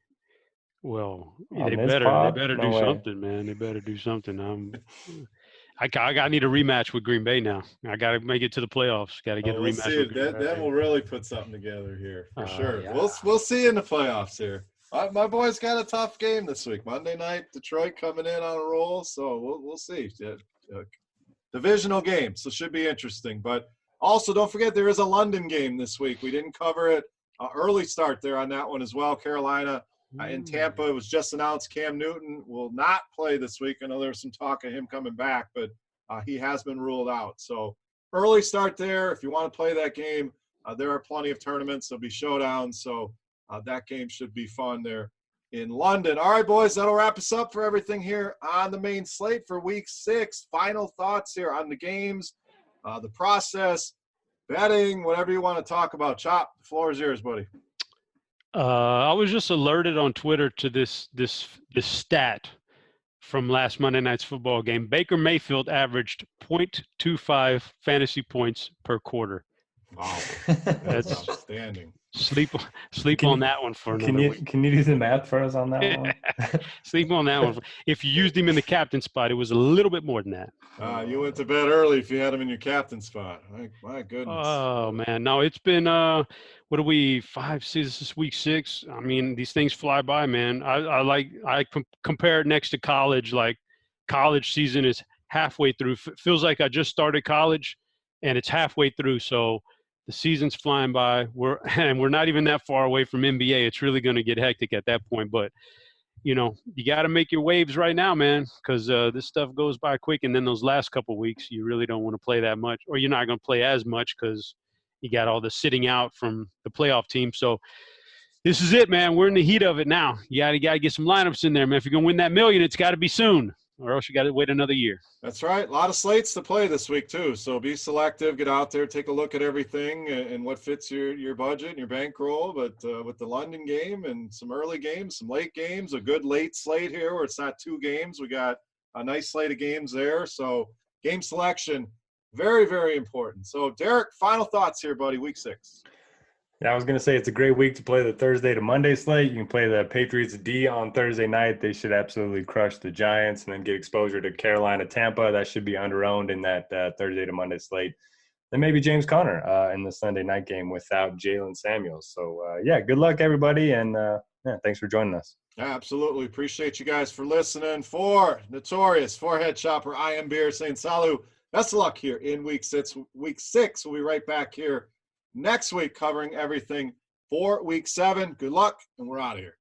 Well, On they this better pod? do No way. something, man. They better do something. I need a rematch with Green Bay now. I got to make it to the playoffs. Got to get a We'll rematch see. with Green Bay. Then we'll really put something together here for sure. yeah. We'll see in the playoffs here. My boys got a tough game this week. Monday night, Detroit coming in on a roll, so we'll see. Divisional game, so should be interesting. But also, don't forget there is a London game this week. We didn't cover it. Early start there on that one as well. Carolina in Tampa. It was just announced Cam Newton will not play this week. I know there was some talk of him coming back, but he has been ruled out. So early start there. If you want to play that game, there are plenty of tournaments. There'll be showdowns. So that game should be fun there in London. All right, boys, that'll wrap us up for everything here on the main slate for week 6. Final thoughts here on the games, the process, betting, whatever you want to talk about. Chop, the floor is yours, buddy. I was just alerted on Twitter to this stat from last Monday night's football game. Baker Mayfield averaged 0.25 fantasy points per quarter. Wow, that's outstanding. Sleep on that one for another week. Can you do the math for us on that one? Sleep on that one. If you used him in the captain spot, it was a little bit more than that. You went to bed early if you had him in your captain spot. My goodness. Oh, man. No, it's been, what are we, 5, 6, this is week 6. I mean, these things fly by, man. I compare it next to college. Like, college season is halfway through. Feels like I just started college, and it's halfway through. So the season's flying by. We're not even that far away from NBA. It's really going to get hectic at that point. But, you got to make your waves right now, man, because this stuff goes by quick. And then those last couple of weeks, you really don't want to play that much, or you're not going to play as much because you got all the sitting out from the playoff team. So this is it, man. We're in the heat of it now. You got to get some lineups in there, man. If you're going to win that $1 million, it's got to be soon, or else you got to wait another year. That's right. A lot of slates to play this week, too. So be selective. Get out there, take a look at everything and what fits your budget and your bankroll. But with the London game and some early games, some late games, a good late slate here where it's not 2 games. We got a nice slate of games there. So game selection, very, very important. So, Derek, final thoughts here, buddy, week 6. Yeah, I was going to say it's a great week to play the Thursday to Monday slate. You can play the Patriots D on Thursday night. They should absolutely crush the Giants and then get exposure to Carolina, Tampa. That should be under-owned in that Thursday to Monday slate. Then maybe James Conner in the Sunday night game without Jalen Samuels. So, good luck, everybody, and thanks for joining us. Absolutely. Appreciate you guys for listening. For Notorious, for headChopper, I am Beer saying salut. Best of luck here in week 6. Week 6, we'll be right back here next week covering everything for week 7. Good luck, and we're out of here.